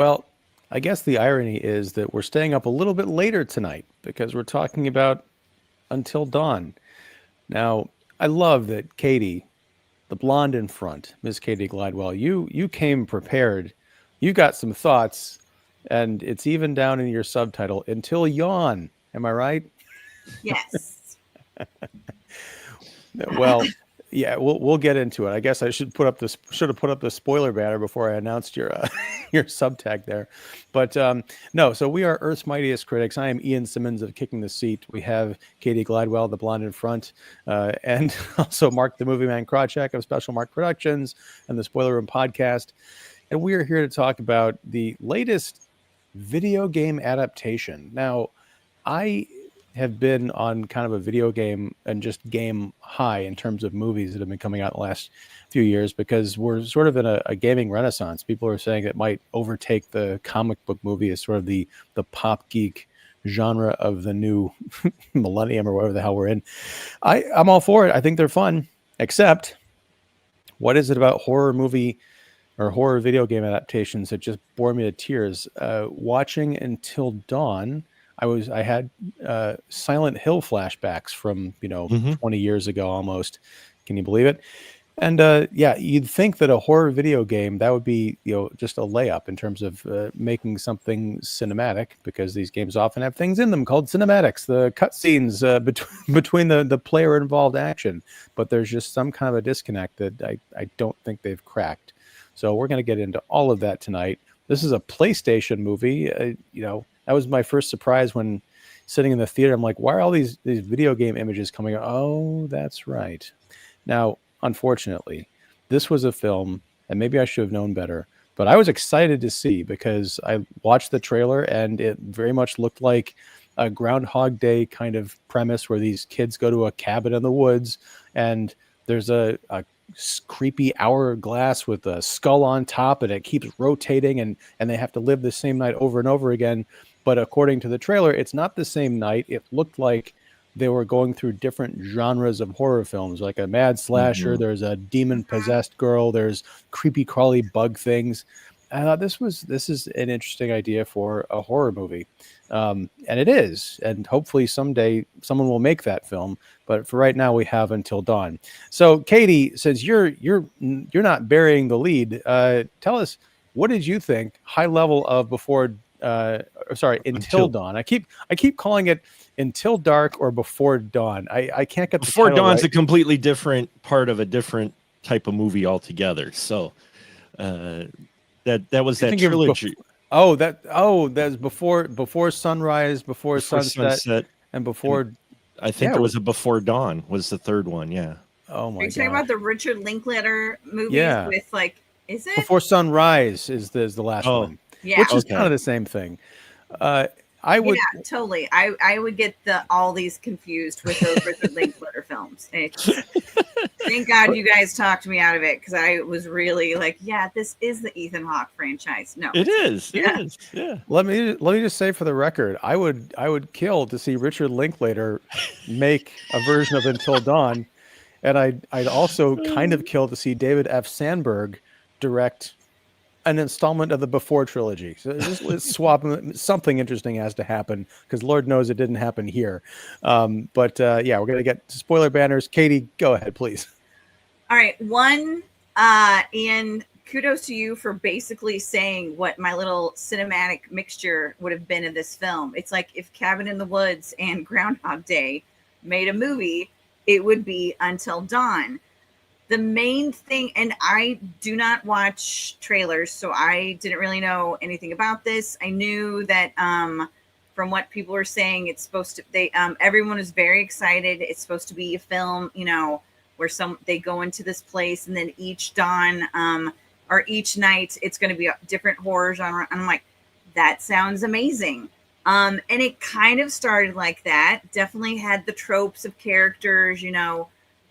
Well, I guess the irony is that we're staying up a little bit later tonight because we're talking about Until Dawn. Now, I love that Katie, the blonde in front, Miss Katie Glidewell, you came prepared. You got some thoughts, and it's even down in your subtitle, Until Yawn. Am I right? Yes. Well, yeah, we'll get into it. I guess I should have put up the spoiler banner before I announced your your subtag there. But no, so we are Earth's Mightiest Critics. I am Ian Simmons of Kicking the Seat. We have Katie Glidewell, the blonde in front, and also Mark the Movie Man Krawcheck of Special Mark Productions and the Spoiler Room podcast. And we are here to talk about the latest video game adaptation. Now, I have been on kind of a video game and just game high in terms of movies that have been coming out in the last few years because we're sort of in a gaming renaissance. People are saying it might overtake the comic book movie as sort of the pop geek genre of the new millennium or whatever the hell we're in. I'm all for it. I think they're fun, except what is it about horror movie or horror video game adaptations that just bore me to tears? Watching Until Dawn, I had Silent Hill flashbacks from 20 years ago almost. Can you believe it? And yeah, you'd think that a horror video game that would be just a layup in terms of making something cinematic, because these games often have things in them called cinematics, the cutscenes between the player involved action. But there's just some kind of a disconnect that I don't think they've cracked. So we're going to get into all of that tonight. This is a PlayStation movie. That was my first surprise when sitting in the theater. I'm like, why are all these video game images coming out? Oh, that's right. Now, unfortunately, this was a film, and maybe I should have known better, but I was excited to see because I watched the trailer and it very much looked like a Groundhog Day kind of premise where these kids go to a cabin in the woods and there's a creepy hourglass with a skull on top and it keeps rotating and they have to live the same night over and over again. But according to the trailer, it's not the same night. It looked like they were going through different genres of horror films, like a mad slasher. There's a demon possessed girl. There's creepy crawly bug things. I thought this is an interesting idea for a horror movie. And it is. And hopefully someday someone will make that film. But for right now, we have Until Dawn. So, Katie, since you're not burying the lead, tell us, what did you think, high level of Until Dawn? I keep calling it Until Dark or Before Dawn. I can't get Before the Dawn's right. a completely different part of a different type of movie altogether. So that was that trilogy. That's before sunrise, before sunset, and before. I think there was a Before Dawn was the third one. Yeah. Oh my god. Are you talking about the Richard Linklater movies with is it Before Sunrise is the last one? Yeah, which is kind of the same thing. Totally. I would get all these confused with those Richard Linklater films. Thank God you guys talked me out of it, because I was really like, yeah, this is the Ethan Hawke franchise. No, it is. It is. Yeah. Let me just say for the record, I would kill to see Richard Linklater make a version of Until Dawn, and I'd also kind of kill to see David F. Sandberg direct an installment of the Before trilogy. So let's swap them. Something interesting has to happen, because Lord knows it didn't happen here. But yeah, we're gonna get spoiler banners. Katie, go ahead, please. All right, Ian, kudos to you for basically saying what my little cinematic mixture would have been in this film. It's like if Cabin in the Woods and Groundhog Day made a movie, it would be Until Dawn. The main thing, and I do not watch trailers, so I didn't really know anything about this. I knew that from what people were saying, it's supposed to, everyone is very excited. It's supposed to be a film, where they go into this place, and then each dawn or each night, it's going to be a different horror genre. And I'm like, that sounds amazing. And it kind of started like that. Definitely had the tropes of characters,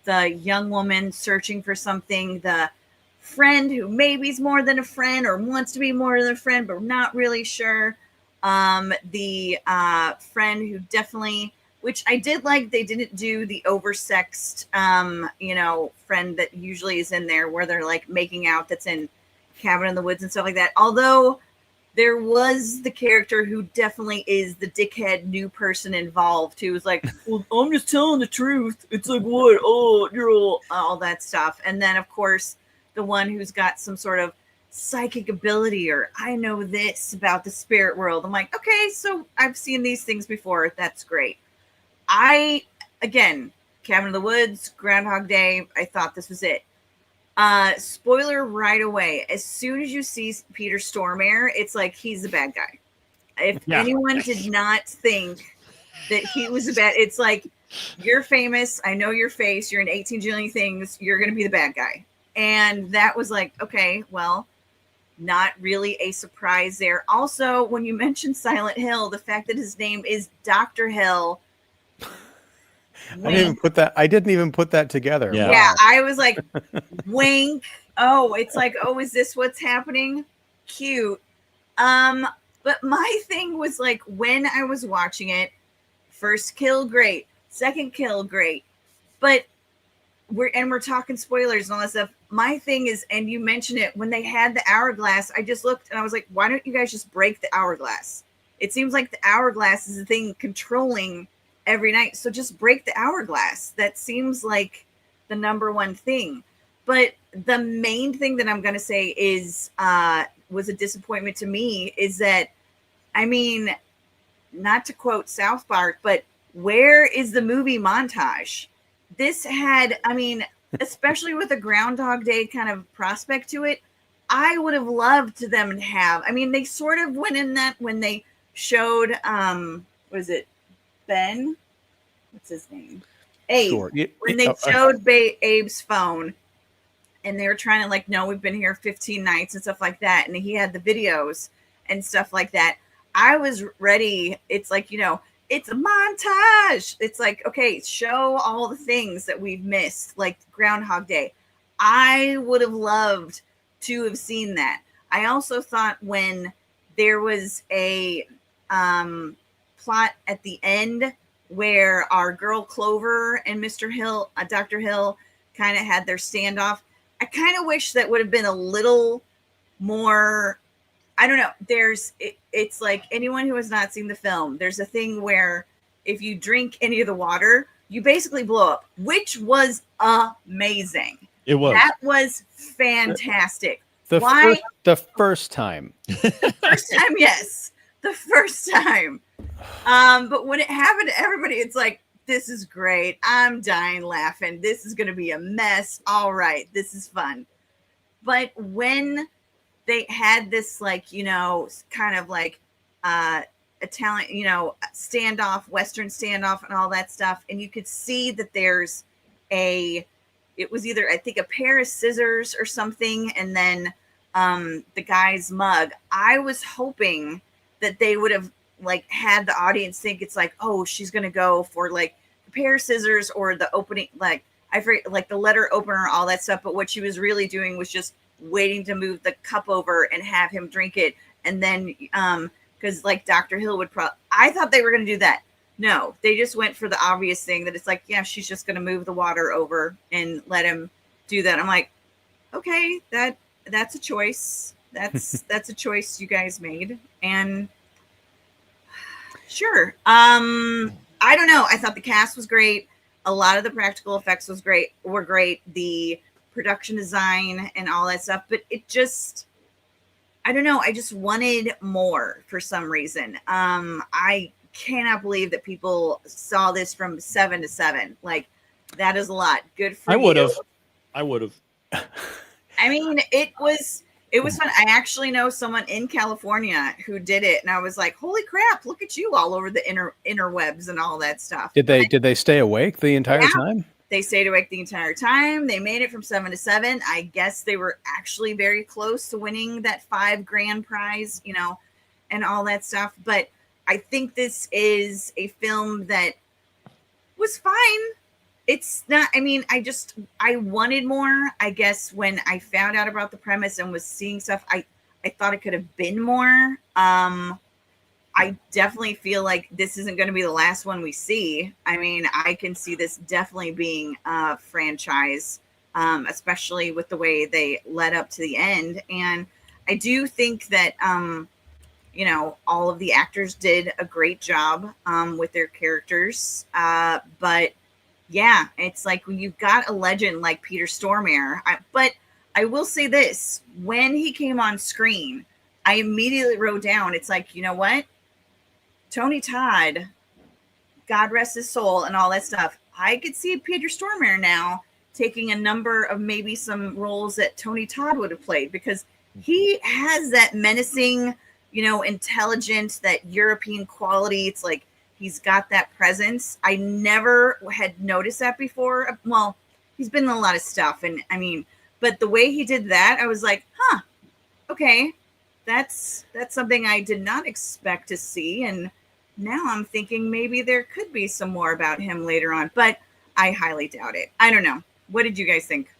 the young woman searching for something, the friend who maybe is more than a friend or wants to be more than a friend, but not really sure. The friend who definitely, which I did like, they didn't do the oversexed, friend that usually is in there where they're like making out, that's in Cabin in the Woods and stuff like that. Although there was the character who definitely is the dickhead new person involved who was like, well, I'm just telling the truth. It's like, what? Oh, you're all that stuff. And then, of course, the one who's got some sort of psychic ability or I know this about the spirit world. I'm like, okay, so I've seen these things before. That's great. Again, Cabin in the Woods, Groundhog Day, I thought this was it. Spoiler right away. As soon as you see Peter Stormare, it's like he's the bad guy. If anyone did not think that he was a bad, it's like, you're famous. I know your face. You're in 18 jillion things. You're going to be the bad guy. And that was like, okay, well, not really a surprise there. Also, when you mentioned Silent Hill, the fact that his name is Dr. Hill. I didn't even put that together. Yeah. Yeah, I was like, wink. Oh, it's like, oh, is this what's happening? Cute. But my thing was like, when I was watching it, first kill, great. Second kill, great. But we're talking spoilers and all that stuff. My thing is, and you mentioned it, when they had the hourglass, I just looked and I was like, why don't you guys just break the hourglass? It seems like the hourglass is the thing controlling every night. So just break the hourglass. That seems like the number one thing. But the main thing that I'm going to say is, was a disappointment to me is that, I mean, not to quote South Park, but where is the movie montage? This had, I mean, especially with a Groundhog Day kind of prospect to it, I would have loved them to have. I mean, they sort of went in that when they showed, was it Ben? What's his name? Abe. Sure. When they showed Abe's phone and they were trying to like, no, we've been here 15 nights and stuff like that. And he had the videos and stuff like that. I was ready. It's like, you know, it's a montage. It's like, okay, show all the things that we've missed, like Groundhog Day. I would have loved to have seen that. I also thought when there was a plot at the end where our girl Clover and Mr. Hill, Dr. Hill, kind of had their standoff, I kind of wish that would have been a little more. I don't know. It's like anyone who has not seen the film, there's a thing where if you drink any of the water, you basically blow up, which was amazing. It was. That was fantastic. The first time. The first time, yes. The first time. But when it happened to everybody, it's like, this is great. I'm dying laughing. This is going to be a mess. All right. This is fun. But when they had this, like, you know, kind of like Italian, you know, standoff, Western standoff and all that stuff. And you could see that there's it was either, I think, a pair of scissors or something. And then the guy's mug. I was hoping that they would have like had the audience think it's like, oh, she's going to go for like a pair of scissors or the opening, like I forget, like the letter opener, all that stuff. But what she was really doing was just waiting to move the cup over and have him drink it. And then, because like Dr. Hill would I thought they were going to do that. No, they just went for the obvious thing that it's like, yeah, she's just going to move the water over and let him do that. I'm like, okay, that's a choice. That's a choice you guys made. And sure. I don't know. I thought the cast was great. A lot of the practical effects were great. The production design and all that stuff, but it just, I don't know. I just wanted more for some reason. I cannot believe that people saw this from 7 to 7. Like, that is a lot. Good for you. I would have. I mean, it was fun. I actually know someone in California who did it, and I was like, "Holy crap! Look at you all over the interwebs and all that stuff." Did they stay awake the entire time? They stayed awake the entire time. They made it from 7 to 7. I guess they were actually very close to winning that $5,000 prize, you know, and all that stuff. But I think this is a film that was fine. It's not, I mean, I wanted more. I guess when I found out about the premise and was seeing stuff, I thought it could have been more. I definitely feel like this isn't going to be the last one we see. I mean, I can see this definitely being a franchise, especially with the way they led up to the end. And I do think that all of the actors did a great job with their characters. But yeah, it's like when you've got a legend like Peter Stormare. But I will say this, when he came on screen, I immediately wrote down, it's like, you know what? Tony Todd, God rest his soul and all that stuff. I could see Peter Stormare now taking a number of maybe some roles that Tony Todd would have played, because he has that menacing, intelligent, that European quality. It's like he's got that presence. I never had noticed that before. Well, he's been in a lot of stuff, and but the way he did that, I was like, huh, okay, that's something I did not expect to see. And now I'm thinking maybe there could be some more about him later on, but I highly doubt it. I don't know. What did you guys think?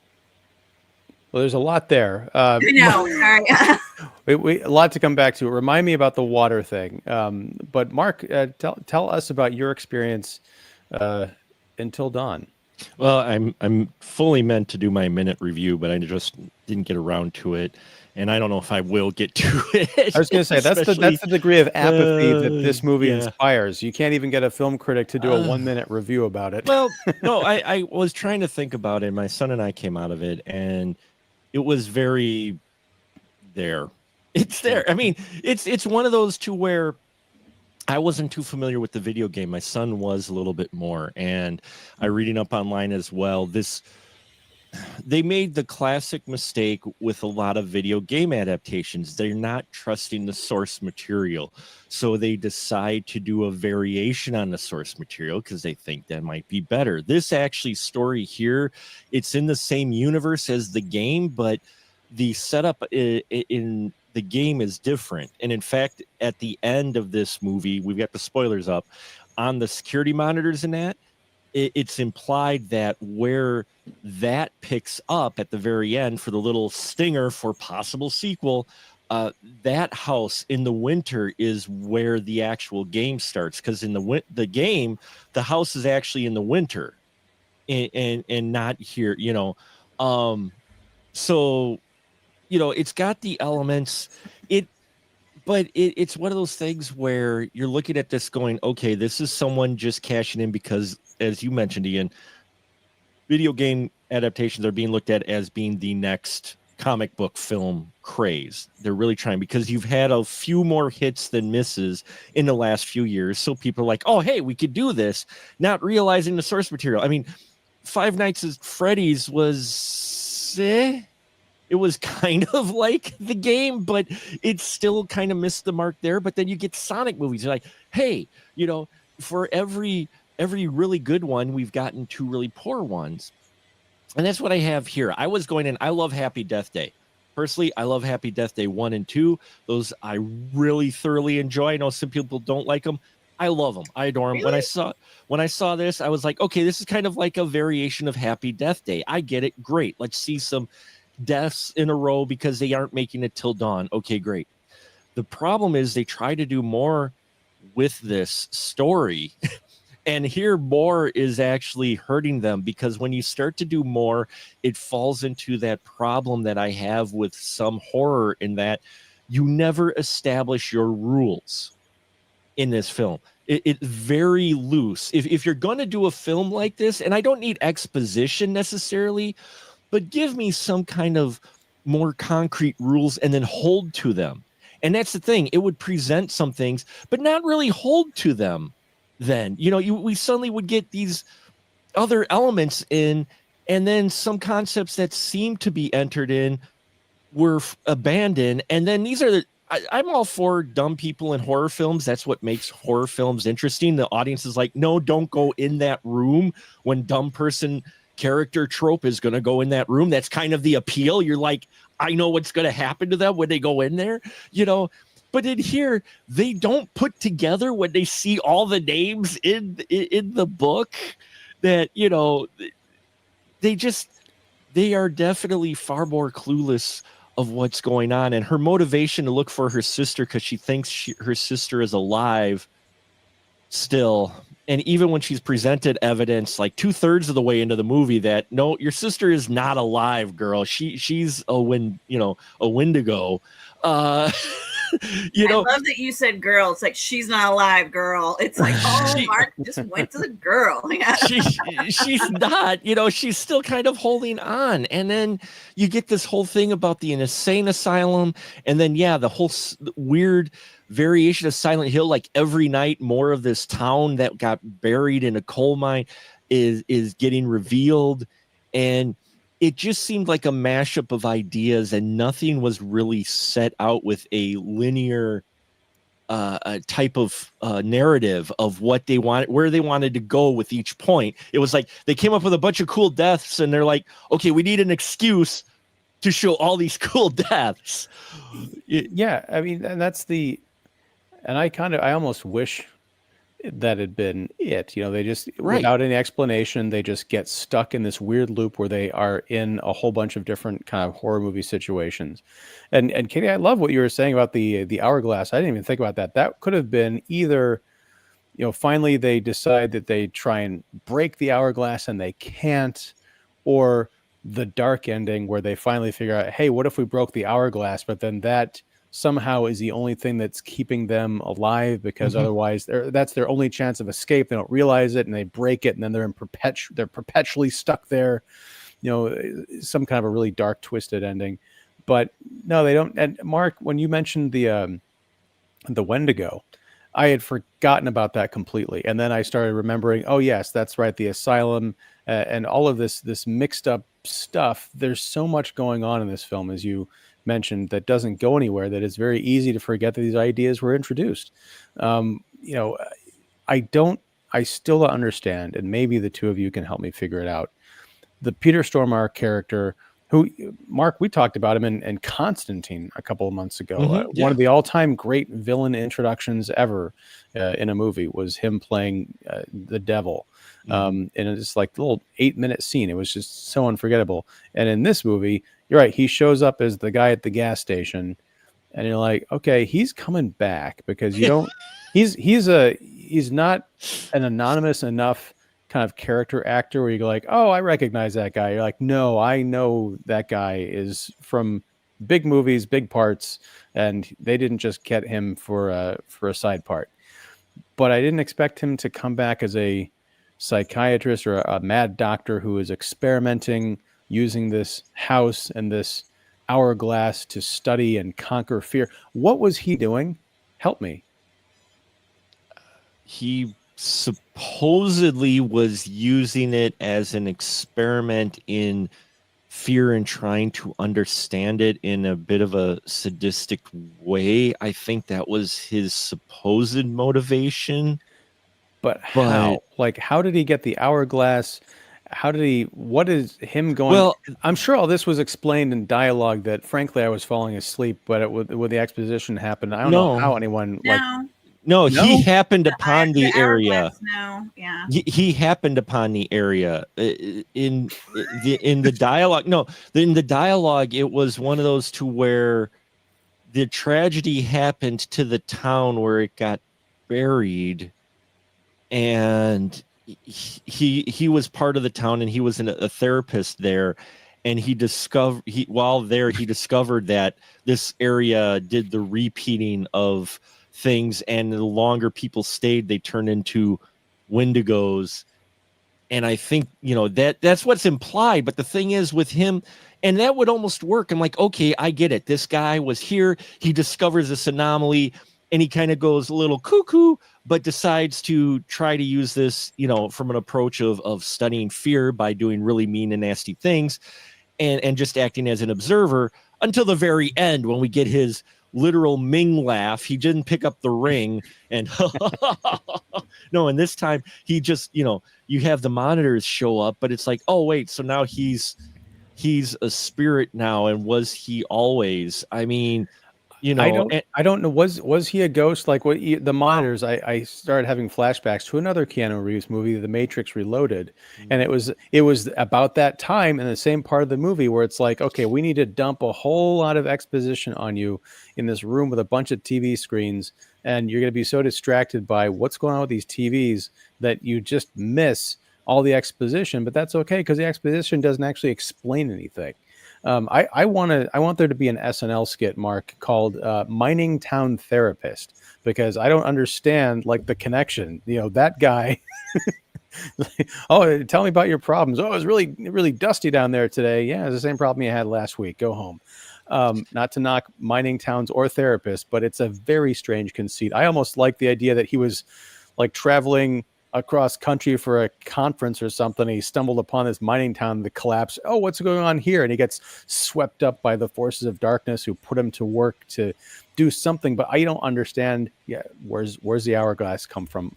Well, there's a lot there. No, sorry. A lot to come back to. Remind me about the water thing. But Mark, tell us about your experience Until Dawn. Well, I'm fully meant to do my minute review, but I just didn't get around to it, and I don't know if I will get to it. I was going to say that's the degree of apathy that this movie inspires. You can't even get a film critic to do a 1 minute review about it. Well, no, I was trying to think about it. My son and I came out of it, and it was very there. It's there. I mean, it's one of those two where I wasn't too familiar with the video game. My son was a little bit more, and I reading up online as well. They made the classic mistake with a lot of video game adaptations. They're not trusting the source material. So they decide to do a variation on the source material because they think that might be better. This actually story here, it's in the same universe as the game, but the setup in the game is different. And in fact, at the end of this movie, we've got the spoilers up on the security monitors and that, it's implied that where that picks up at the very end for the little stinger for possible sequel, that house in the winter is where the actual game starts. Because in the game, the house is actually in the winter and not here, so, it's got the elements. But it's one of those things where you're looking at this going, okay, this is someone just cashing in because, as you mentioned, Ian, video game adaptations are being looked at as being the next comic book film craze. They're really trying, because you've had a few more hits than misses in the last few years. So people are like, oh, hey, we could do this, not realizing the source material. I mean, Five Nights at Freddy's was... It was kind of like the game, but it still kind of missed the mark there. But then you get Sonic movies. You're like, hey, for every really good one, we've gotten two really poor ones. And that's what I have here. I was going in. I love Happy Death Day. Personally, I love Happy Death Day 1 and 2. Those I really thoroughly enjoy. I know some people don't like them. I love them. I adore them. Really? When I saw this, I was like, okay, this is kind of like a variation of Happy Death Day. I get it. Great. Let's see some deaths in a row because they aren't making it till dawn. Okay, great. The problem is they try to do more with this story and here more is actually hurting them, because when you start to do more, it falls into that problem that I have with some horror, in that you never establish your rules in this film. It's very loose. If you're going to do a film like this, and I don't need exposition necessarily, but give me some kind of more concrete rules and then hold to them. And that's the thing. It would present some things, but not really hold to them. Then, we suddenly would get these other elements in, and then some concepts that seem to be entered in were abandoned. And then these are I'm all for dumb people in horror films. That's what makes horror films interesting. The audience is like, no, don't go in that room when dumb person character trope is going to go in that room. That's kind of the appeal. You're like, I know what's going to happen to them when they go in there, but in here, they don't put together when they see all the names in the book that, they are definitely far more clueless of what's going on. And her motivation to look for her sister, because she thinks her sister is alive still. And even when she's presented evidence, like 2/3 of the way into the movie, that no, your sister is not alive, girl. She's a Wendigo. You I know, love that you said girl. It's like, she's not alive, girl. It's like, oh, She- Mark just went to the girl. Yeah. she's not, you know, she's still kind of holding on. And then you get this whole thing about the insane asylum, and then the whole weird variation of Silent Hill, like every night more of this town that got buried in a coal mine is getting revealed. And it just seemed like a mashup of ideas, and nothing was really set out with a linear a type of narrative of what they wanted, where they wanted to go with each point. It was like they came up with a bunch of cool deaths, and they're like, okay, we need an excuse to show all these cool deaths. Yeah, I mean, and I almost wish that had been it. You know, they just, Right. without any explanation, they just get stuck in this weird loop where they are in a whole bunch of different kind of horror movie situations. And Katie, I love what you were saying about the hourglass. I didn't even think about that. That could have been either, you know, finally they decide that they try and break the hourglass and they can't, or the dark ending where they finally figure out, hey, what if we broke the hourglass? But then that somehow is the only thing that's keeping them alive, because otherwise that's their only chance of escape. They don't realize it and they break it, and then they're they're perpetually stuck there. You know, some kind of a really dark, twisted ending. But no, they don't. And Mark, when you mentioned the Wendigo, I had forgotten about that completely, and then I started remembering. Oh yes, that's right, the asylum and all of this mixed up stuff. There's so much going on in this film, as you mentioned, that doesn't go anywhere. That it's very easy to forget that these ideas were introduced. You know, I still don't understand, and maybe the two of you can help me figure it out. The Peter Stormare character, who, Mark, we talked about him in Constantine a couple of months ago. One of the all-time great villain introductions ever in a movie was him playing the devil. And it's like a little 8-minute scene. It was just so unforgettable. And in this movie, you're right, he shows up as the guy at the gas station, and you're like, okay, he's coming back, because you don't he's not an anonymous enough kind of character actor where you go like, oh, I recognize that guy. You're like, no, I know that guy is from big movies, big parts, and they didn't just get him for a side part. But I didn't expect him to come back as a psychiatrist or a mad doctor who is experimenting using this house and this hourglass to study and conquer fear. What was he doing? Help me. He supposedly was using it as an experiment in fear and trying to understand it in a bit of a sadistic way. I think that was his supposed motivation. But how? Like, how did he get the hourglass? What is him going? Well, I'm sure all this was explained in dialogue that, frankly, I was falling asleep, but with the exposition happened, I don't know how anyone No, he happened upon the area. No, yeah. He happened upon the area in the dialogue. No, in the dialogue, it was one of those to where the tragedy happened to the town where it got buried, and he was part of the town, and he was a therapist there, and he discovered that this area did the repeating of things, and the longer people stayed, they turned into Wendigos. And I think, you know, that's what's implied. But the thing is with him, and that would almost work. I'm like, okay, I get it. This guy was here. He discovers this anomaly, and he kind of goes a little cuckoo, but decides to try to use this, you know, from an approach of studying fear by doing really mean and nasty things, and just acting as an observer until the very end when we get his literal Ming laugh. He didn't pick up the ring, and no, and this time he just, you know, you have the monitors show up, but it's like, oh wait, so now he's a spirit now, and was he always? I mean, you know, I don't know. Was he a ghost? Like the monitors? I started having flashbacks to another Keanu Reeves movie, The Matrix Reloaded, and it was about that time in the same part of the movie where it's like, okay, we need to dump a whole lot of exposition on you in this room with a bunch of TV screens, and you're going to be so distracted by what's going on with these TVs that you just miss all the exposition. But that's okay, because the exposition doesn't actually explain anything. I want there to be an SNL skit, Mark, called Mining Town Therapist, because I don't understand like the connection. That guy. Oh, tell me about your problems. Oh, it was really, really dusty down there today. Yeah, it's the same problem you had last week. Go home. Not to knock mining towns or therapists, but it's a very strange conceit. I almost like the idea that he was like traveling across country for a conference or something. He stumbled upon this mining town that collapsed. Oh, what's going on here? And he gets swept up by the forces of darkness who put him to work to do something. But I don't understand. Yeah, where's the hourglass come from?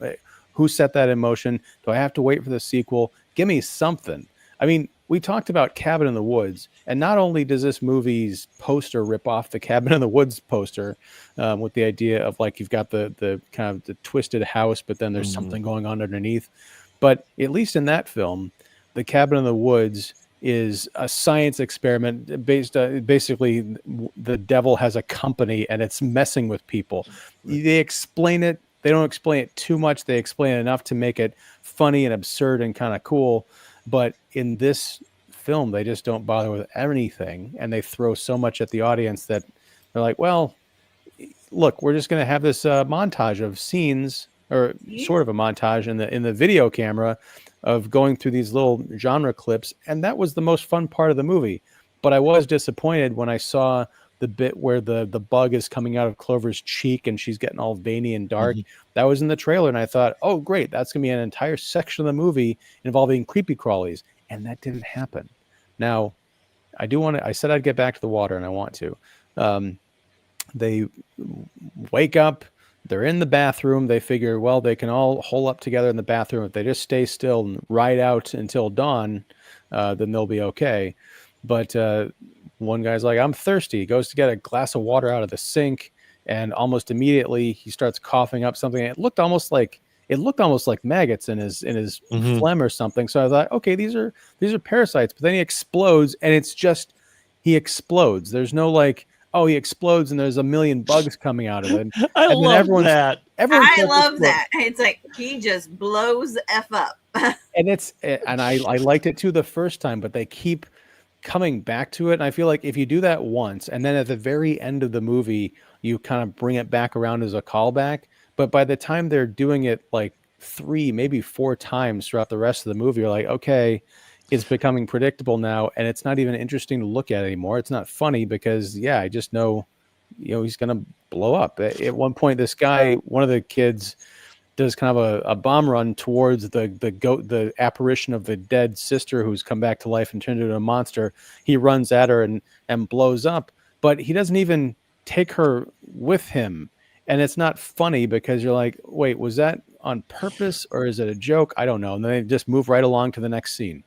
Who set that in motion? Do I have to wait for the sequel? Give me something. I mean, we talked about Cabin in the Woods, and not only does this movie's poster rip off the Cabin in the Woods poster with the idea of like you've got the kind of the twisted house, but then there's something going on underneath. But at least in that film, the Cabin in the Woods is a science experiment based basically the devil has a company and it's messing with people. They explain it. They don't explain it too much. They explain it enough to make it funny and absurd and kind of cool. But in this film, they just don't bother with anything. And they throw so much at the audience that they're like, well, look, we're just going to have this montage of scenes, or sort of a montage in the video camera of going through these little genre clips. And that was the most fun part of the movie. But I was disappointed when I saw the bit where the bug is coming out of Clover's cheek and she's getting all veiny and dark. That was in the trailer. And I thought, oh, great. That's going to be an entire section of the movie involving creepy crawlies. And that didn't happen. Now, I said I'd get back to the water, and I want to. They wake up. They're in the bathroom. They figure, well, they can all hole up together in the bathroom. If they just stay still and ride out until dawn, then they'll be okay. But one guy's like, I'm thirsty. He goes to get a glass of water out of the sink, and almost immediately he starts coughing up something. It looked almost like maggots in his phlegm or something. So I thought, okay, these are parasites. But then he explodes, and it's just he explodes. There's no like, oh, he explodes and there's a million bugs coming out of it. I love that. I love that. It's like he just blows the F up. and I liked it too the first time, but they keep coming back to it. And I feel like if you do that once, and then at the very end of the movie, you kind of bring it back around as a callback. But by the time they're doing it like 3, maybe 4 times throughout the rest of the movie, you're like, okay, it's becoming predictable now, and it's not even interesting to look at anymore. It's not funny because, yeah, I just know, he's going to blow up. At one point, this guy, one of the kids, does kind of a bomb run towards the apparition of the dead sister who's come back to life and turned into a monster. He runs at her and blows up, but he doesn't even take her with him. And it's not funny because you're like, wait, was that on purpose or is it a joke? I don't know. And then they just move right along to the next scene.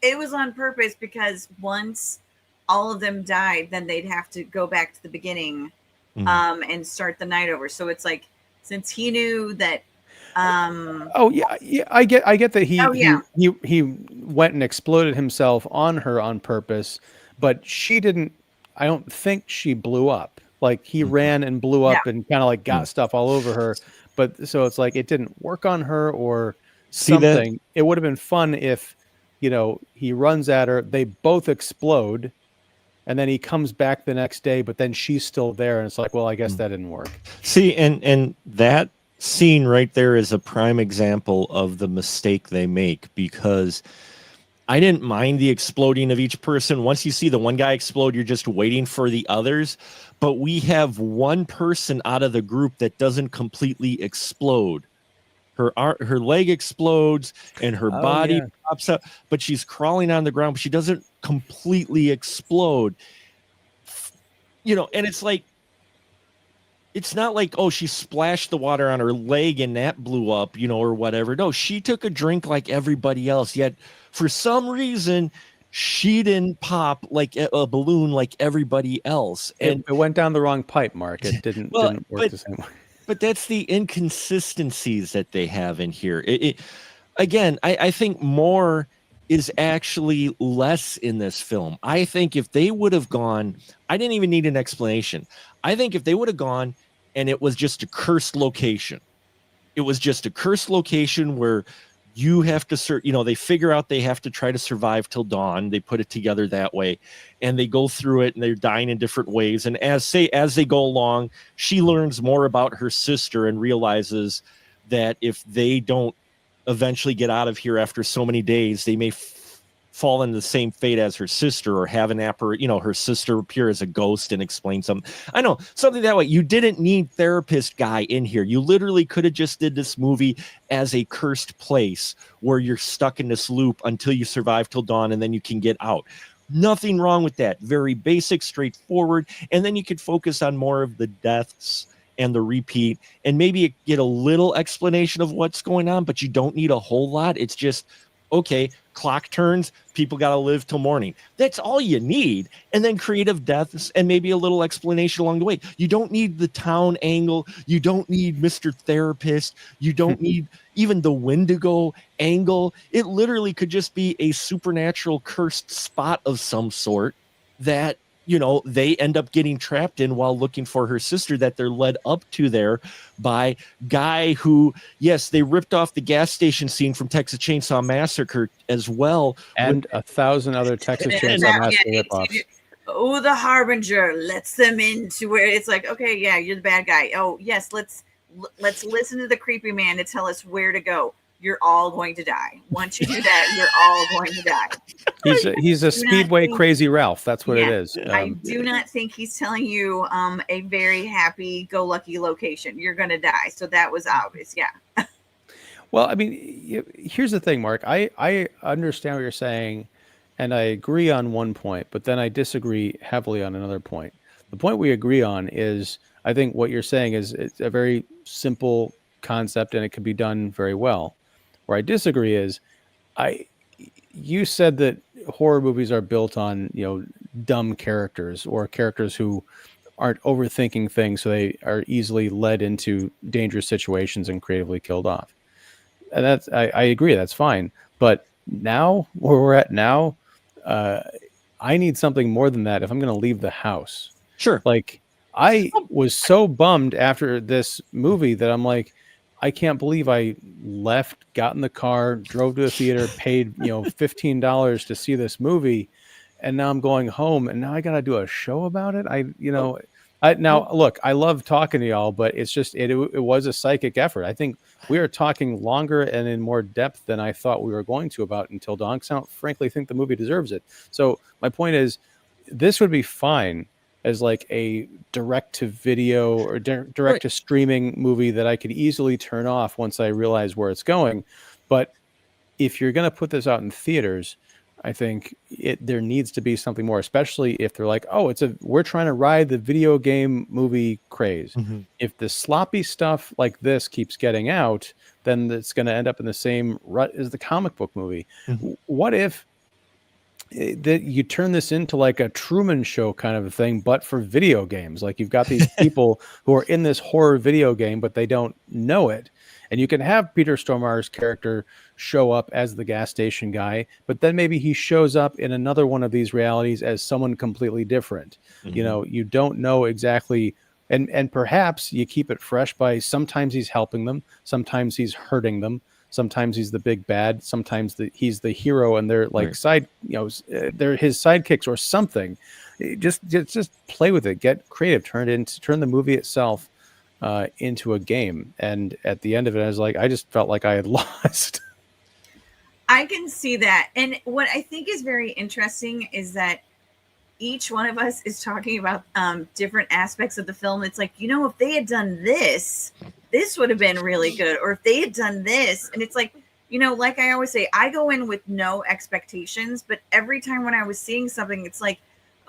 It was on purpose because once all of them died, then they'd have to go back to the beginning and start the night over. So it's like, since he knew that. I get that he went and exploded himself on her on purpose, but she didn't. I don't think she blew up. Like he ran and blew up and kind of like got stuff all over her. But so it's like it didn't work on her or something. It would have been fun if, he runs at her, they both explode, and then he comes back the next day, but then she's still there, and it's like, well, I guess that didn't work. See, and that scene right there is a prime example of the mistake they make, because I didn't mind the exploding of each person. Once you see the one guy explode, you're just waiting for the others. But we have one person out of the group that doesn't completely explode. Her leg explodes and her body pops up, but she's crawling on the ground, but she doesn't completely explode. And it's like, it's not like, oh, she splashed the water on her leg and that blew up, or whatever. No, she took a drink like everybody else, yet for some reason she didn't pop like a balloon like everybody else. And it went down the wrong pipe, Mark. It didn't work the same way. But that's the inconsistencies that they have in here. Again, I think more is actually less in this film. I think if they would have gone, I didn't even need an explanation. I think if they would have gone and it was just a cursed location, where you have to they figure out they have to try to survive till dawn. They put it together that way, and they go through it, and they're dying in different ways. And as they go along, she learns more about her sister and realizes that if they don't eventually get out of here after so many days, they may fall into the same fate as her sister, or have her sister appear as a ghost and explain something. I know, something that way. You didn't need therapist guy in here. You literally could have just did this movie as a cursed place where you're stuck in this loop until you survive till dawn, and then you can get out. Nothing wrong with that. Very basic, straightforward. And then you could focus on more of the deaths and the repeat, and maybe get a little explanation of what's going on, but you don't need a whole lot. It's just, okay, clock turns, people got to live till morning. That's all you need. And then creative deaths and maybe a little explanation along the way. You don't need the town angle. You don't need Mr. Therapist. You don't need even the Wendigo angle. It literally could just be a supernatural cursed spot of some sort that, they end up getting trapped in while looking for her sister, that they're led up to there by guy who, yes, they ripped off the gas station scene from Texas Chainsaw Massacre as well. And 1,000 other Texas Chainsaw Massacre ripoffs. Oh, the Harbinger lets them into where it's like, okay, yeah, you're the bad guy. Oh, yes, let's listen to the creepy man to tell us where to go. You're all going to die. Once you do that, you're all going to die. He's a Speedway Crazy Ralph. That's what it is. I do not think he's telling you a very happy-go-lucky location. You're going to die. So that was obvious. Yeah. Well, I mean, here's the thing, Mark. I understand what you're saying, and I agree on one point, but then I disagree heavily on another point. The point we agree on is, I think what you're saying is it's a very simple concept, and it can be done very well. Where I disagree is, you said that horror movies are built on, dumb characters, or characters who aren't overthinking things, so they are easily led into dangerous situations and creatively killed off. And that's, I agree, that's fine. But now, where we're at now, I need something more than that if I'm going to leave the house. Sure. Like, I was so bummed after this movie that I'm like, I can't believe I left, got in the car, drove to the theater, paid, $15 to see this movie, and now I'm going home, and now I got to do a show about it. Now look, I love talking to y'all, but it's just it was a psychic effort. I think we are talking longer and in more depth than I thought we were going to about Until Dawn. I don't frankly think the movie deserves it. So my point is, this would be fine as like a direct to video or direct to streaming movie that I could easily turn off once I realize where it's going. But if you're going to put this out in theaters, I think there needs to be something more, especially if they're like, oh, we're trying to ride the video game movie craze. Mm-hmm. If the sloppy stuff like this keeps getting out, then it's going to end up in the same rut as the comic book movie. Mm-hmm. What if that you turn this into like a Truman Show kind of a thing, but for video games? Like, you've got these people who are in this horror video game, but they don't know it. And you can have Peter Stormare's character show up as the gas station guy, but then maybe he shows up in another one of these realities as someone completely different. Mm-hmm. You don't know exactly. And perhaps you keep it fresh by sometimes he's helping them, sometimes he's hurting them, sometimes he's the big bad, sometimes he's the hero, and they're like they're his sidekicks or something. Just play with it, get creative, turn the movie itself into a game. And at the end of it, I just felt like I had lost. I can see that. And what I think is very interesting is that each one of us is talking about different aspects of the film. It's like, if they had done this would have been really good. Or if they had done this, and it's like, like I always say, I go in with no expectations, but every time when I was seeing something, it's like,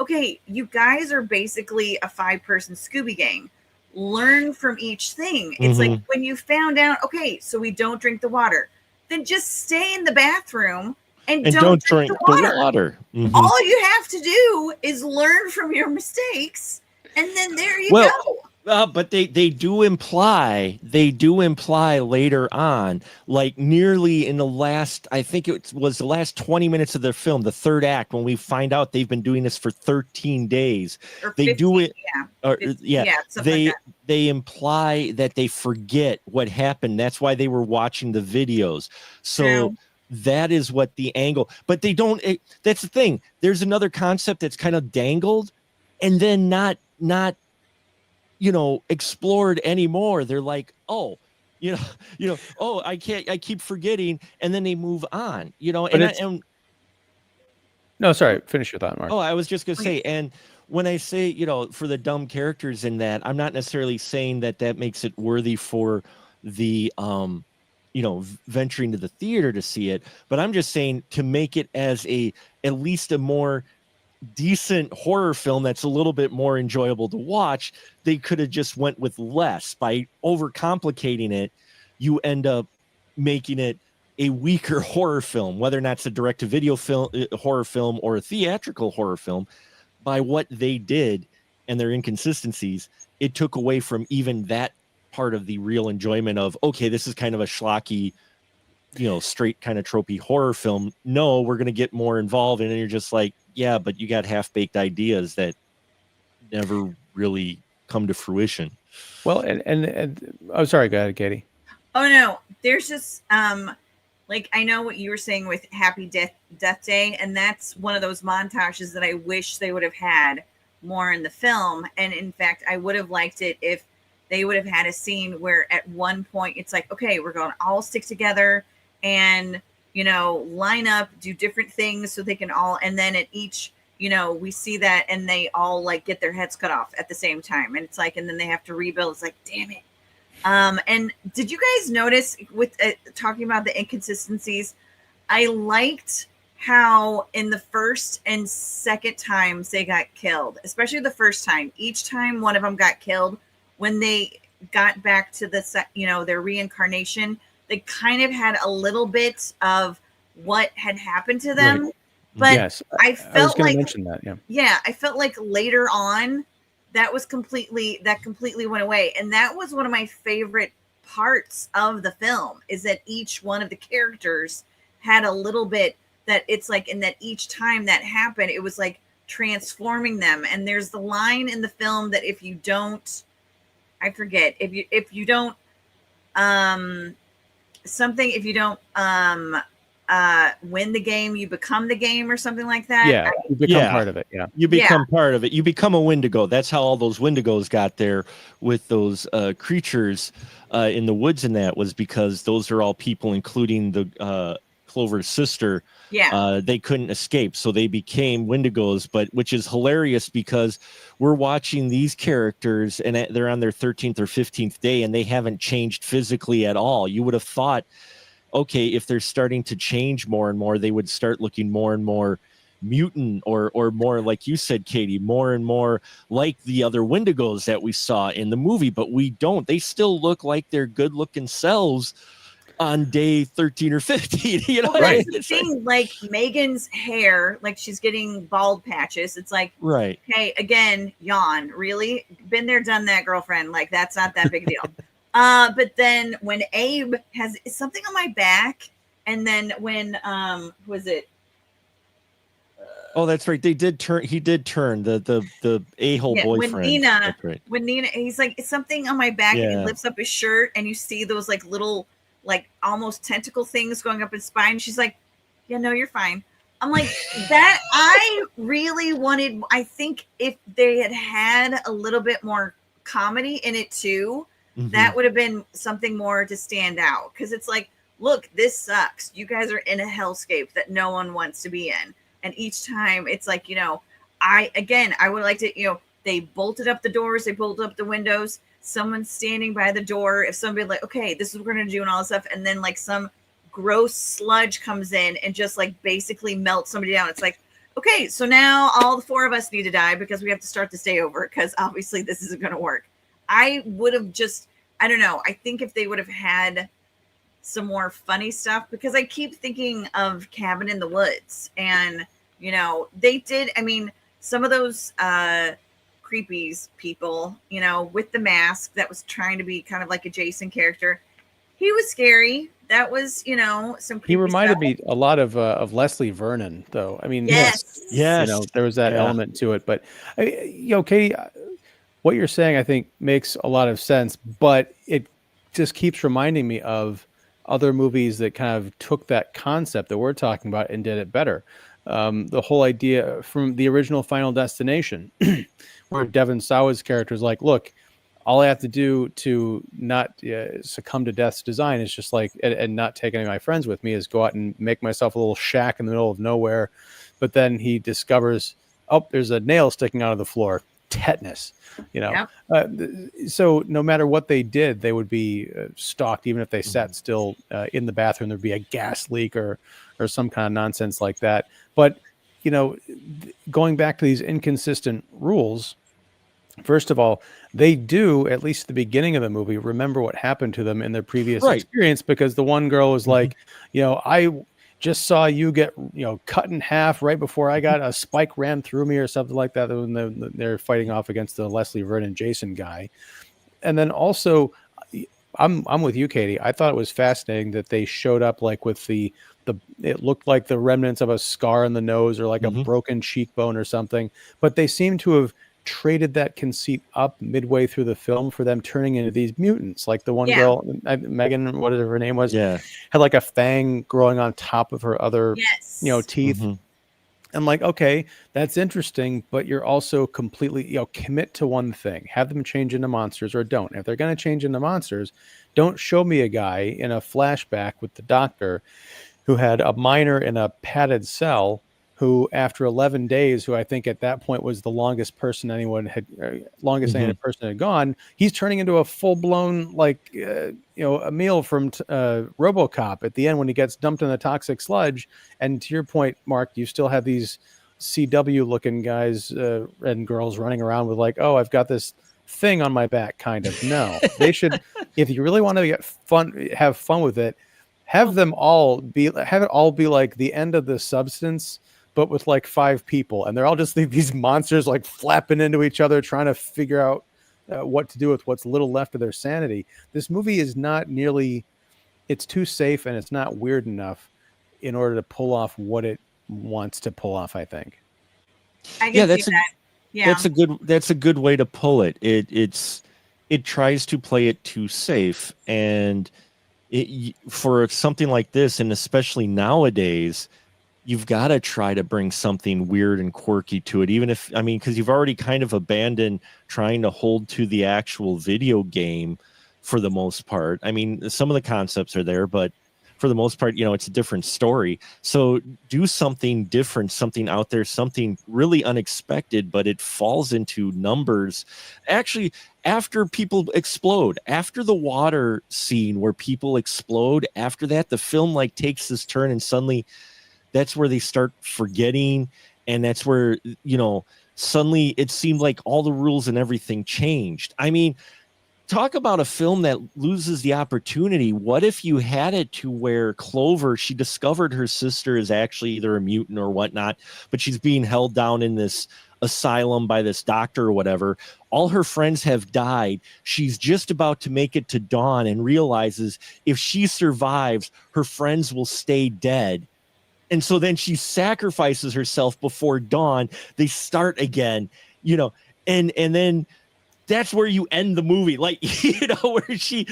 okay, you guys are basically a 5-person Scooby gang. Learn from each thing. It's like when you found out, okay, so we don't drink the water, then just stay in the bathroom and don't drink the water. Mm-hmm. All you have to do is learn from your mistakes, and then there you go. But they do imply later on, like nearly in the last, I think it was the last 20 minutes of the film, the third act, when we find out they've been doing this for 13 days. Or they 15, do it. Yeah. they imply that they forget what happened. That's why they were watching the videos. So True. that is what the angle, but they don't, that's the thing. There's another concept that's kind of dangled and then not, explored anymore. They're like, oh, oh, I keep forgetting. And then they move on, But no, sorry, finish your thought, Mark. Oh, I was just going to say, and when I say, for the dumb characters in that, I'm not necessarily saying that makes it worthy for the, venturing to the theater to see it, but I'm just saying to make it as at least a more decent horror film that's a little bit more enjoyable to watch, they could have just went with less. By overcomplicating it, you end up making it a weaker horror film, whether or not it's a direct-to-video film, horror film, or a theatrical horror film. By what they did and their inconsistencies, it took away from even that part of the real enjoyment of, okay, this is kind of a schlocky, straight kind of tropey horror film. No, we're going to get more involved. And then you're just like, yeah, but you got half-baked ideas that never really come to fruition. Well, and oh, sorry, go ahead, Katie. Oh no, there's just like, I know what you were saying with Happy Death Day, and that's one of those montages that I wish they would have had more in the film. And in fact, I would have liked it if they would have had a scene where at one point it's like, okay, we're going to all stick together and, line up, do different things so they can all, and then at each, we see that and they all like get their heads cut off at the same time. And it's like, and then they have to rebuild. It's like, damn it. And did you guys notice with talking about the inconsistencies? I liked how in the first and second times they got killed, especially the first time. Each time one of them got killed, when they got back to their reincarnation, they kind of had a little bit of what had happened to them. Right. But yes, I felt was going like to mention that. Yeah, I felt like later on that completely went away. And that was one of my favorite parts of the film, is that each one of the characters had a little bit that it's like, and that each time that happened, it was like transforming them. And there's the line in the film that if you don't, I forget, if you don't, win the game, you become the game, or something like that. Yeah, you become part of it. Yeah, you become part of it. You become a Wendigo. That's how all those Wendigos got there with those creatures in the woods. And that was because those are all people, including the Clover's sister. Yeah, they couldn't escape, so they became Wendigos. But which is hilarious because we're watching these characters and they're on their 13th or 15th day and they haven't changed physically at all. You would have thought, okay, if they're starting to change more and more, they would start looking more and more mutant or more, like you said, Katie, more and more like the other Wendigos that we saw in the movie. But we don't. They still look like their good-looking selves on day 13 or 15. well, right. That's the thing, like Megan's hair, like she's getting bald patches. It's like, right. Hey, again, yawn. Really? Been there, done that, girlfriend. Like, that's not that big a deal. But then when Abe has something on my back, and then when who was it? Oh, that's right. He did turn the a-hole boyfriend. When Nina, he's like, it's something on my back, and he lifts up his shirt, and you see those like little, like almost tentacle things going up his spine. She's like, yeah, no, you're fine. I'm like, that I really wanted. I think if they had a little bit more comedy in it too, that would have been something more to stand out. Because it's like, look, this sucks. You guys are in a hellscape that no one wants to be in. And each time it's like, I would like to, they bolted up the doors, they bolted up the windows. Someone's standing by the door. If somebody like, okay, this is what we're going to do and all this stuff. And then like some gross sludge comes in and just like basically melts somebody down. It's like, okay, so now all the four of us need to die because we have to start this day over because obviously this isn't going to work. I would have just, I don't know. I think if they would have had some more funny stuff, because I keep thinking of Cabin in the Woods, and, they did, I mean, some of those creepies people, with the mask that was trying to be kind of like a Jason character. He was scary. That was, some creepy He reminded stuff. me a lot of Leslie Vernon, though. I mean, yes. there was that element to it. But, Katie, what you're saying, I think, makes a lot of sense, but it just keeps reminding me of other movies that kind of took that concept that we're talking about and did it better. The whole idea from the original Final Destination, where Devon Sawa's character is like, look, all I have to do to not succumb to death's design is just like, and not take any of my friends with me, is go out and make myself a little shack in the middle of nowhere. But then he discovers, oh, there's a nail sticking out of the floor. Tetanus, Yep. So no matter what they did, they would be stalked. Even if they sat still in the bathroom, there'd be a gas leak or some kind of nonsense like that. But going back to these inconsistent rules, first of all, they do, at least at the beginning of the movie, remember what happened to them in their previous experience, because the one girl was like, I just saw you get, cut in half right before I got a spike ran through me or something like that, when they're fighting off against the Leslie Vernon Jason guy. And then also, I'm with you, Katie. I thought it was fascinating that they showed up like with it looked like the remnants of a scar in the nose or like a broken cheekbone or something, but they seem to have traded that conceit up midway through the film for them turning into these mutants. Like the one girl, Megan, whatever her name was, had like a fang growing on top of her other, teeth. I'm like, okay, that's interesting, but you're also completely, commit to one thing. Have them change into monsters or don't. If they're going to change into monsters, don't show me a guy in a flashback with the doctor who had a minor in a padded cell, who after 11 days, who I think at that point was the longest person anyone had, any person had gone, he's turning into a full-blown, like, a meal from RoboCop at the end when he gets dumped in the toxic sludge. And to your point, Mark, you still have these CW-looking guys and girls running around with like, oh, I've got this thing on my back, kind of. No, they should, if you really want to have fun with it, have it all be like the end of the Substance, but with like 5 people, and they're all just these monsters like flapping into each other, trying to figure out what to do with what's little left of their sanity. This movie is not nearly, it's too safe and it's not weird enough in order to pull off what it wants to pull off, I think. I can see that. Yeah. That's a good way to pull it. It tries to play it too safe, and for something like this, and especially nowadays, you've got to try to bring something weird and quirky to it, even if, because you've already kind of abandoned trying to hold to the actual video game for the most part. Some of the concepts are there, but for the most part, it's a different story. So do something different, something out there, something really unexpected, but it falls into numbers. Actually, after people explode, after the water scene where people explode, after that, the film like takes this turn, and suddenly that's where they start forgetting. And that's where, suddenly it seemed like all the rules and everything changed. Talk about a film that loses the opportunity. What if you had it to where Clover, she discovered her sister is actually either a mutant or whatnot, but she's being held down in this asylum by this doctor or whatever. All her friends have died. She's just about to make it to Dawn and realizes if she survives, her friends will stay dead. And so then she sacrifices herself before Dawn. They start again, and then that's where you end the movie. Like, where she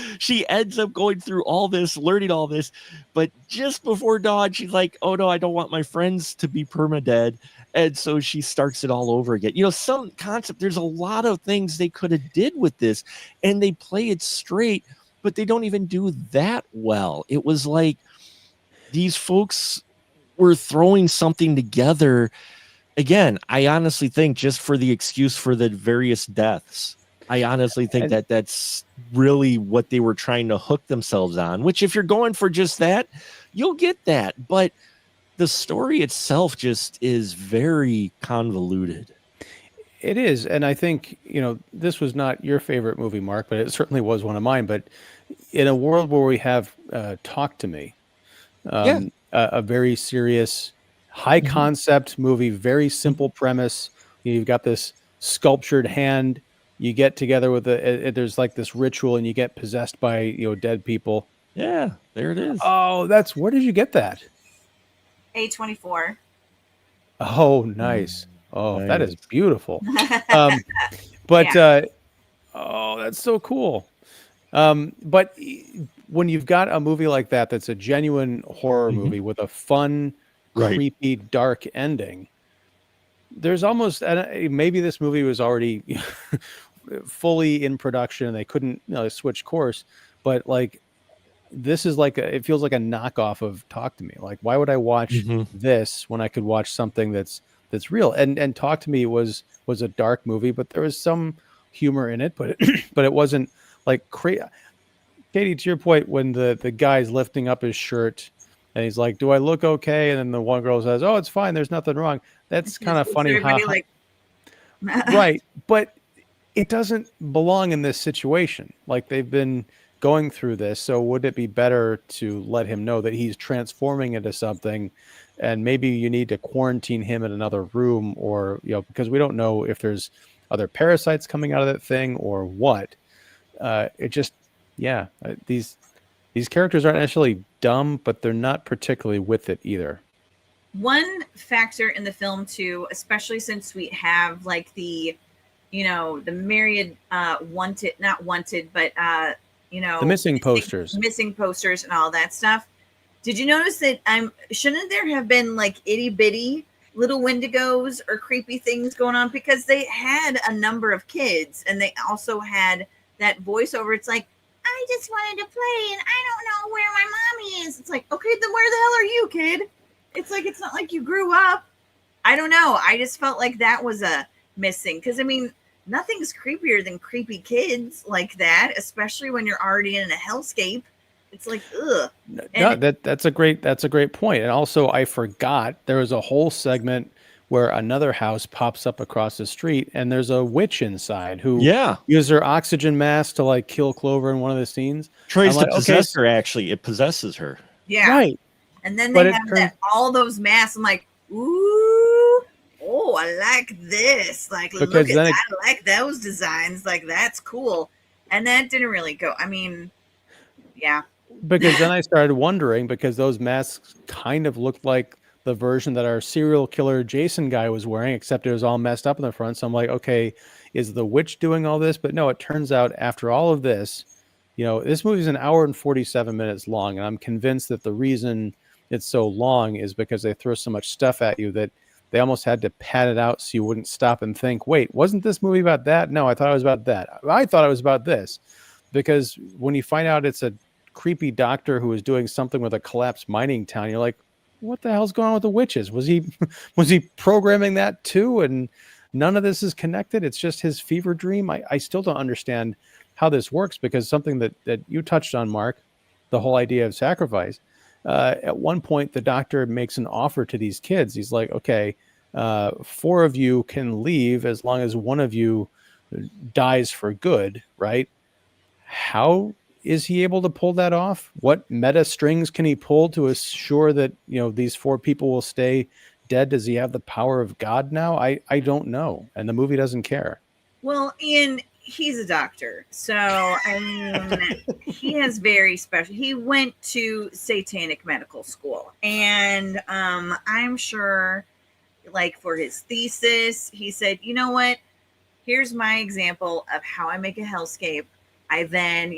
ends up going through all this, learning all this, but just before Dawn, she's like, oh no, I don't want my friends to be permadead. And so she starts it all over again. Some concept, there's a lot of things they could have did with this, and they play it straight, but they don't even do that well. It was like these folks were throwing something together. Again, I honestly think just for the excuse for the various deaths. I honestly think that that's really what they were trying to hook themselves on, which if you're going for just that, you'll get that. But the story itself just is very convoluted. It is. And I think, this was not your favorite movie, Mark, but it certainly was one of mine. But in a world where we have Talk to Me, a very serious, high concept movie, very simple premise. You've got this sculptured hand. You get together with there's like this ritual, and you get possessed by dead people. Yeah, there it is. Oh, where did you get that? A24. Oh, nice. Oh, nice. That is beautiful. But Oh, that's so cool. But when you've got a movie like that, that's a genuine horror movie with a fun, Right. creepy, dark ending, there's almost, and maybe this movie was already fully in production and they couldn't, switch course, but like this is like it feels like a knockoff of Talk to Me. Like, why would I watch Mhm. this when I could watch something that's real? And Talk to Me was a dark movie, but there was some humor in it, but but it wasn't like crazy. Katie, to your point, when the guy's lifting up his shirt and he's like, "Do I look okay?" and then the one girl says, "Oh, it's fine. There's nothing wrong." That's kind of Looks at funny. everybody like, Right, but it doesn't belong in this situation. Like they've been going through this, so would it be better to let him know that he's transforming into something, and maybe you need to quarantine him in another room, or because we don't know if there's other parasites coming out of that thing or what. It just, yeah, these characters aren't necessarily dumb, but they're not particularly with it either. one factor in the film too, especially since we have like the the myriad wanted, not wanted, but The missing posters. missing posters and all that stuff. Did you notice that shouldn't there have been like itty bitty little wendigos or creepy things going on, because they had a number of kids and they also had that voiceover. It's like, I just wanted to play and I don't know where my mommy is. It's like, okay, then where the hell are you, kid? It's like, it's not like you grew up. I don't know. I just felt like that was a missing, because I mean, nothing's creepier than creepy kids like that, especially when you're already in a hellscape. It's like, ugh. No, that's a great point. And also, I forgot there was a whole segment where another house pops up across the street, and there's a witch inside who uses her oxygen mask to like kill Clover in one of the scenes. Tries I'm to like, possess her. Actually, it possesses her. Yeah. Right. And then But they it have turns- all those masks. I'm like, ooh, oh, I like this. Like, look Because at then that. I like those designs. Like, that's cool. And that didn't really go. I mean, yeah. Because then I started wondering, because those masks kind of looked like the version that our serial killer Jason guy was wearing, except it was all messed up in the front. So I'm like, okay, is the witch doing all this? But no, it turns out after all of this, this movie is an hour and 47 minutes long. And I'm convinced that the reason it's so long is because they throw so much stuff at you that they almost had to pad it out so you wouldn't stop and think, wait, wasn't this movie about that? No, I thought it was about that. I thought it was about this. Because when you find out it's a creepy doctor who was doing something with a collapsed mining town, you're like, what the hell's going on with the witches? Was he programming that too? And none of this is connected. It's just his fever dream. I still don't understand how this works, because something that you touched on, Mark, the whole idea of sacrifice. At one point, the doctor makes an offer to these kids. He's like, okay, 4 of you can leave as long as one of you dies for good, right? How is he able to pull that off? What meta strings can he pull to assure that these 4 people will stay dead? Does he have the power of God now? I don't know, and the movie doesn't care. Well, Ian, he's a doctor, so I mean, he has very special. He went to Satanic medical school, and I'm sure, like for his thesis, he said, you know what? Here's my example of how I make a hellscape. I then,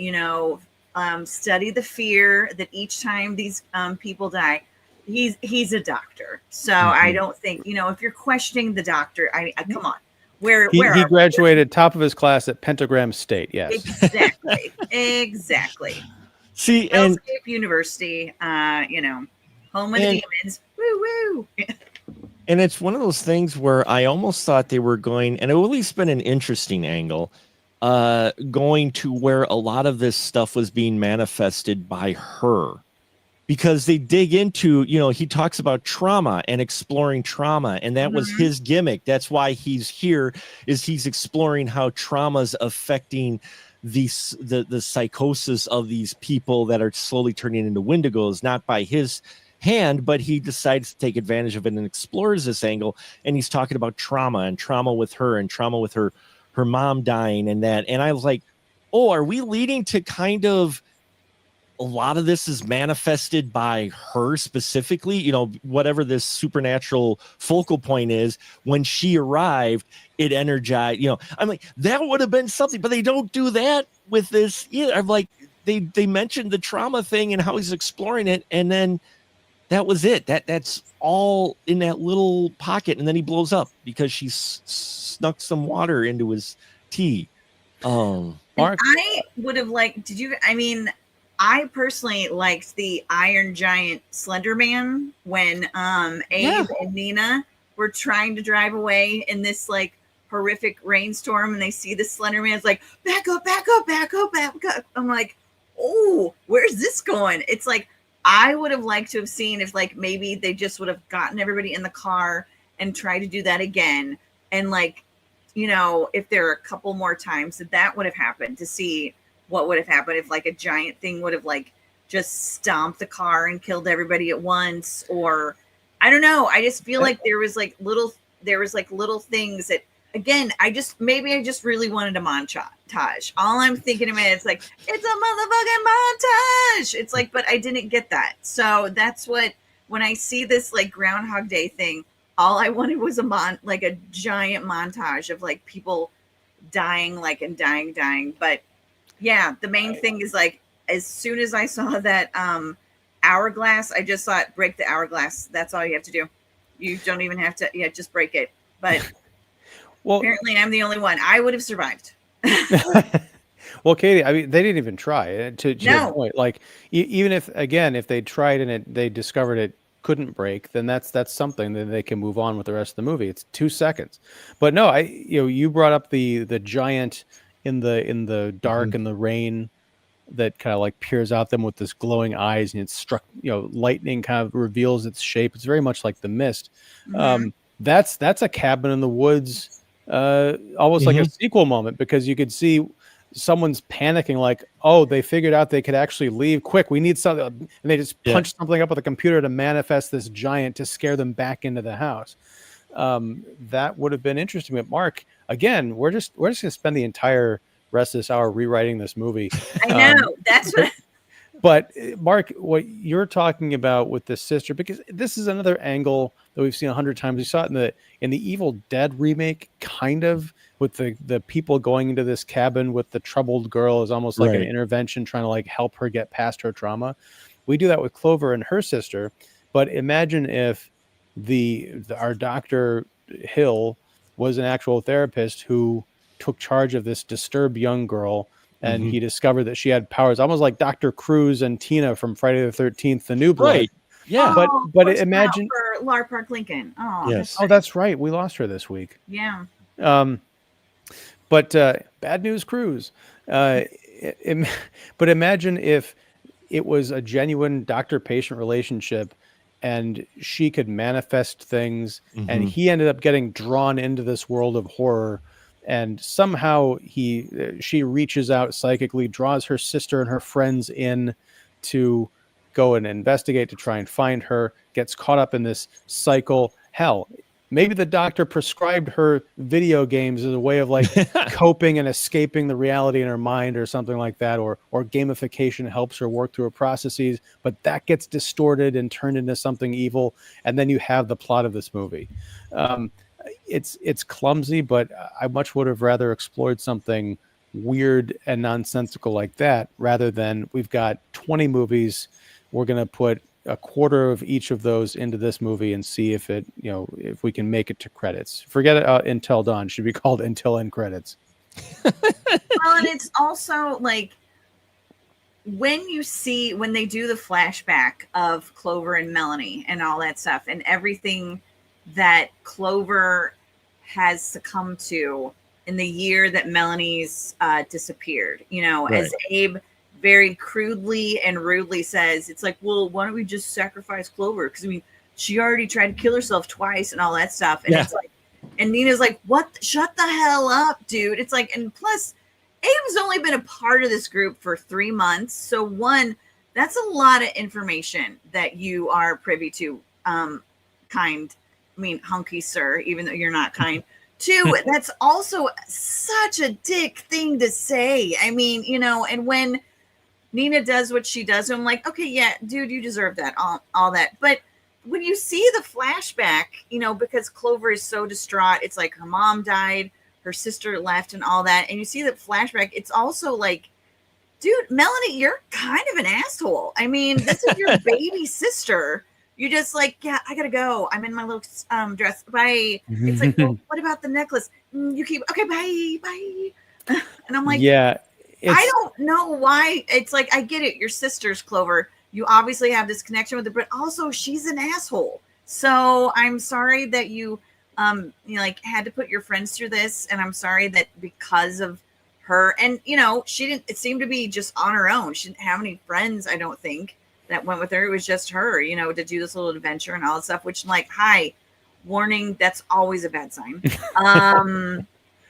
study the fear that each time these people die. He's a doctor, so I don't think if you're questioning the doctor, I come on. He graduated top of his class at Pentagram State. Yes, exactly. See, Hellscape University, home of the demons. Woo woo. And it's one of those things where I almost thought they were going, and it would at least been an interesting angle, going to where a lot of this stuff was being manifested by her. Because they dig into, he talks about trauma and exploring trauma, and that was his gimmick. That's why he's here, is he's exploring how trauma's affecting the psychosis of these people that are slowly turning into Wendigos, not by his hand, but he decides to take advantage of it and explores this angle. And he's talking about trauma and trauma with her and trauma with her mom dying and that. And I was like, oh, are we leading to kind of a lot of this is manifested by her specifically, you know, whatever this supernatural focal point is. When she arrived, it energized, you know, I'm like, that would have been something, but they don't do that with this. Yeah, I'm like, they mentioned the trauma thing and how he's exploring it, and then that was it. That's all in that little pocket, and then he blows up because she snuck some water into his tea. Mark, I would have liked. I personally liked the Iron Giant Slender Man when Abe and Nina were trying to drive away in this like horrific rainstorm, and they see the Slender Man's like, back up, back up, back up, back up. I'm like, oh, where's this going? It's like, I would have liked to have seen if like maybe they just would have gotten everybody in the car and tried to do that again. And like, you know, if there are a couple more times that would have happened, to see what would have happened if like a giant thing would have like just stomped the car and killed everybody at once. Or I don't know. I just feel like there was little things that, again, I just really wanted a montage. All I'm thinking about is like, it's a motherfucking montage. It's like, but I didn't get that. So that's what, when I see this like Groundhog Day thing, all I wanted was a giant montage of like people dying, and dying. But yeah, the main thing is like, as soon as I saw that hourglass, I just thought, break the hourglass. That's all you have to do. You don't even have to, just break it. But well, apparently I'm the only one. I would have survived. Well, Katie, I mean, they didn't even try. To your point, like even if they tried and they discovered it couldn't break, then that's something that they can move on with the rest of the movie. It's 2 seconds. But no, you brought up the giant in the dark and the rain that kind of like peers out them with this glowing eyes, and it's struck, lightning kind of reveals its shape. It's very much like The Mist. Mm-hmm. That's a cabin in the woods, almost like a sequel moment, because you could see someone's panicking, like, oh, they figured out they could actually leave. Quick, we need something, and they just punch something up with a computer to manifest this giant to scare them back into the house. That would have been interesting. But Mark, again, we're just going to spend the entire rest of this hour rewriting this movie. I know, that's what. But Mark, what you're talking about with the sister, because this is another angle that we've seen 100 times. We saw it in the Evil Dead remake, kind of, with the people going into this cabin with the troubled girl is almost like an intervention, trying to like help her get past her trauma. We do that with Clover and her sister. But imagine if our Dr. Hill was an actual therapist who took charge of this disturbed young girl, and he discovered that she had powers, almost like Dr. Cruz and Tina from Friday the 13th, the New Blood. Right. Yeah. But imagine for Lara Park Lincoln. Oh, yes. That's right. We lost her this week. Yeah. But bad news, Cruz. But imagine if it was a genuine doctor-patient relationship, and she could manifest things, and he ended up getting drawn into this world of horror. And somehow she reaches out psychically, draws her sister and her friends in to go and investigate, to try and find her, gets caught up in this cycle. Hell, maybe the doctor prescribed her video games as a way of like coping and escaping the reality in her mind or something like that, or gamification helps her work through her processes, but that gets distorted and turned into something evil. And then you have the plot of this movie. It's clumsy, but I much would have rather explored something weird and nonsensical like that, rather than we've got 20 movies. We're going to put a quarter of each of those into this movie and see if we can make it to credits. Forget it. Until Dawn should be called Until End Credits. Well, and it's also like when they do the flashback of Clover and Melanie and all that stuff, and everything that Clover has succumbed to in the year that Melanie's disappeared, as Abe very crudely and rudely says, it's like, well, why don't we just sacrifice Clover? Because she already tried to kill herself twice and all that stuff. And it's like, and Nina's like, what? Shut the hell up, dude. It's like, and plus Abe's only been a part of this group for 3 months. So one, that's a lot of information that you are privy to. Hunky sir, even though you're not kind. 2, that's also such a dick thing to say. And when Nina does what she does. And I'm like, okay, yeah, dude, you deserve that, all that. But when you see the flashback, you know, because Clover is so distraught, it's like her mom died, her sister left, and all that. And you see the flashback, it's also like, dude, Melanie, you're kind of an asshole. I mean, this is your baby sister. You just like, yeah, I gotta go. I'm in my little dress. Bye. It's like, well, what about the necklace? You keep, okay, bye. And I'm like, yeah, I don't know why. It's like, I get it. Your sister's, Clover. You obviously have this connection with her, but also she's an asshole. So I'm sorry that you like had to put your friends through this. And I'm sorry that because of her, and you know, she didn't, it seemed to be just on her own. She didn't have any friends, I don't think, that went with her. It was just her, you know, to do this little adventure and all that stuff, which, like, hi, warning, that's always a bad sign.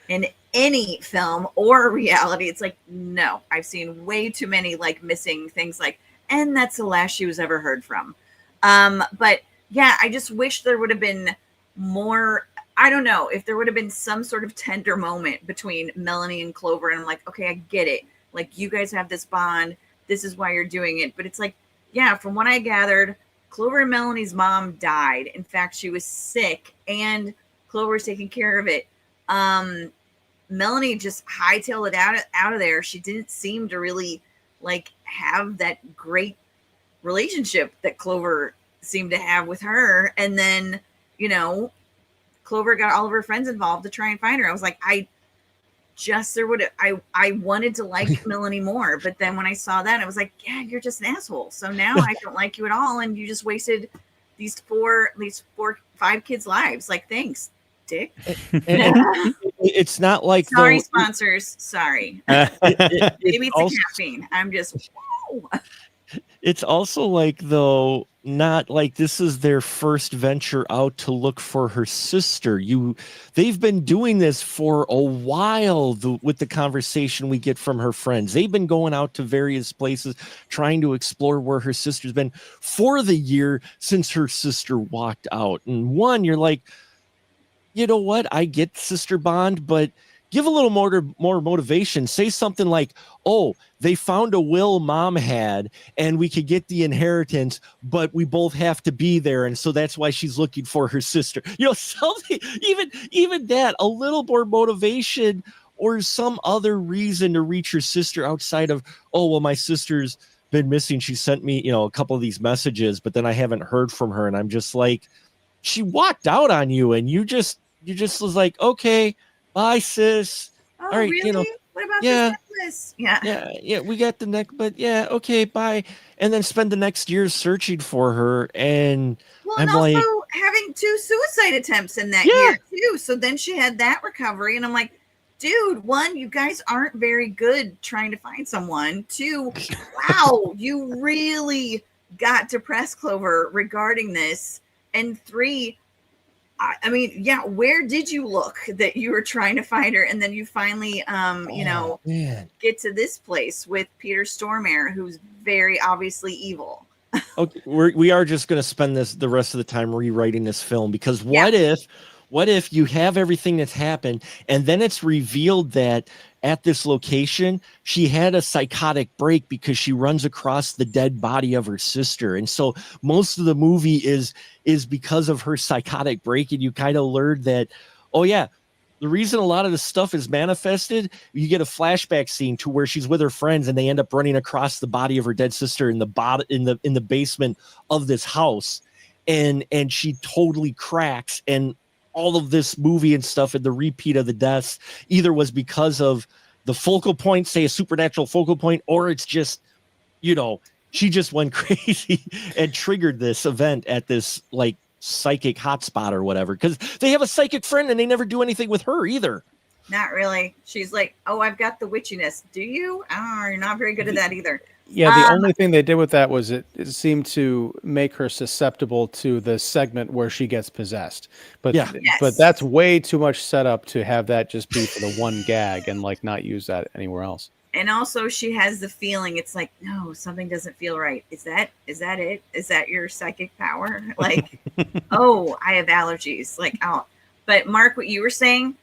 In any film or reality, it's like, no, I've seen way too many like missing things, like, and that's the last she was ever heard from. But yeah, I just wish there would have been more. I don't know if there would have been some sort of tender moment between Melanie and Clover. And I'm like, okay, I get it. Like, you guys have this bond. This is why you're doing it. But it's like, yeah, from what I gathered, Clover and Melanie's mom died. In fact, she was sick and Clover's taking care of it. Melanie just hightailed it out of there. She didn't seem to really like have that great relationship that Clover seemed to have with her. And then, you know, Clover got all of her friends involved to try and find her. I was like, I wanted to like Melanie more, but then when I saw that, I was like, yeah, you're just an asshole. So now I don't like you at all, and you just wasted these 5 kids' lives. Like, thanks, dick. It's not like, sorry, sponsors. Sorry. Maybe it's the caffeine. I'm just. Whoa. It's also like, though, not like this is their first venture out to look for her sister. They've been doing this for a while with the conversation we get from her friends. They've been going out to various places trying to explore where her sister's been for the year since her sister walked out. And you're like, you know what? I get sister bond, but give a little more motivation. Say something like, oh, they found a will mom had and we could get the inheritance, but we both have to be there. And so that's why she's looking for her sister. You know, something, even that, a little more motivation or some other reason to reach her sister outside of, oh, well, my sister's been missing. She sent me, you know, a couple of these messages, but then I haven't heard from her. And I'm just like, she walked out on you and you just was like, okay, bye, sis. Oh, all right, really? you know, what about yeah, this necklace? Yeah, we got the neck, but yeah, okay, bye. And then spend the next year searching for her. And well, I'm and also like, having 2 suicide attempts in that year too. So then she had that recovery, and I'm like, dude, 1, you guys aren't very good trying to find someone. 2, wow, you really got to press Clover regarding this. And 3, I mean, yeah, where did you look that you were trying to find her? And then you finally, get to this place with Peter Stormare, who's very obviously evil. Okay, we are just going to spend the rest of the time rewriting this film, because what if you have everything that's happened and then it's revealed that at this location she had a psychotic break because she runs across the dead body of her sister, and so most of the movie is because of her psychotic break, and you kind of learned that, oh yeah, the reason a lot of the stuff is manifested, you get a flashback scene to where she's with her friends and they end up running across the body of her dead sister in the basement of this house, and she totally cracks. And all of this movie and stuff and the repeat of the deaths either was because of the focal point, say a supernatural focal point, or it's just, you know, she just went crazy and triggered this event at this like psychic hotspot or whatever, because they have a psychic friend and they never do anything with her either. Not really. She's like, oh, I've got the witchiness. Do you? Oh, you're not very good at that either. Yeah, the only thing they did with that was it seemed to make her susceptible to the segment where she gets possessed. But but that's way too much setup to have that just be for the one gag and like not use that anywhere else. And also she has the feeling, it's like, no, something doesn't feel right. Is that it? Is that your psychic power? Like, oh, I have allergies. Like, oh. But Mark, what you were saying,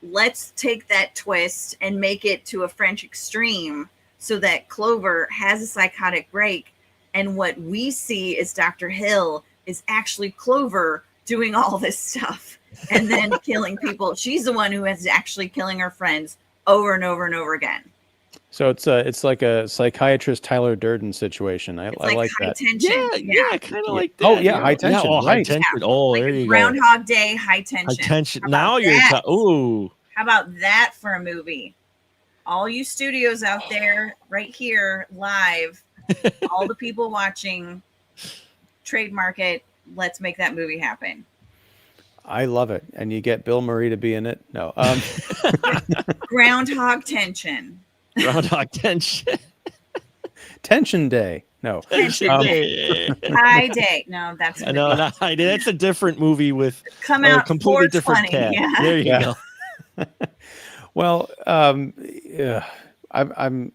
let's take that twist and make it to a French extreme. so that Clover has a psychotic break. And what we see is Dr. Hill is actually Clover doing all this stuff and then killing people. She's the one who is actually killing her friends over and over and over again. So it's like a psychiatrist Tyler Durden situation. I like high that. tension. Yeah, kind of like that. Oh yeah, high tension. Yeah, high right. tension. Yeah. Oh, Like there you go. Groundhog Day, high tension. High tension. How about Now you're that? ooh. How about that for a movie? All you studios out there, right here, live, all the people watching, trademark it. Let's make that movie happen. I love it. And you get Bill Murray to be in it. No. Groundhog tension. Groundhog tension. Tension Day. No. Tension Day. High Day. No, that's No, not High Day. That's a different movie with come a out completely different 420. cat. Yeah. There you Yeah. go. Well, yeah, I'm.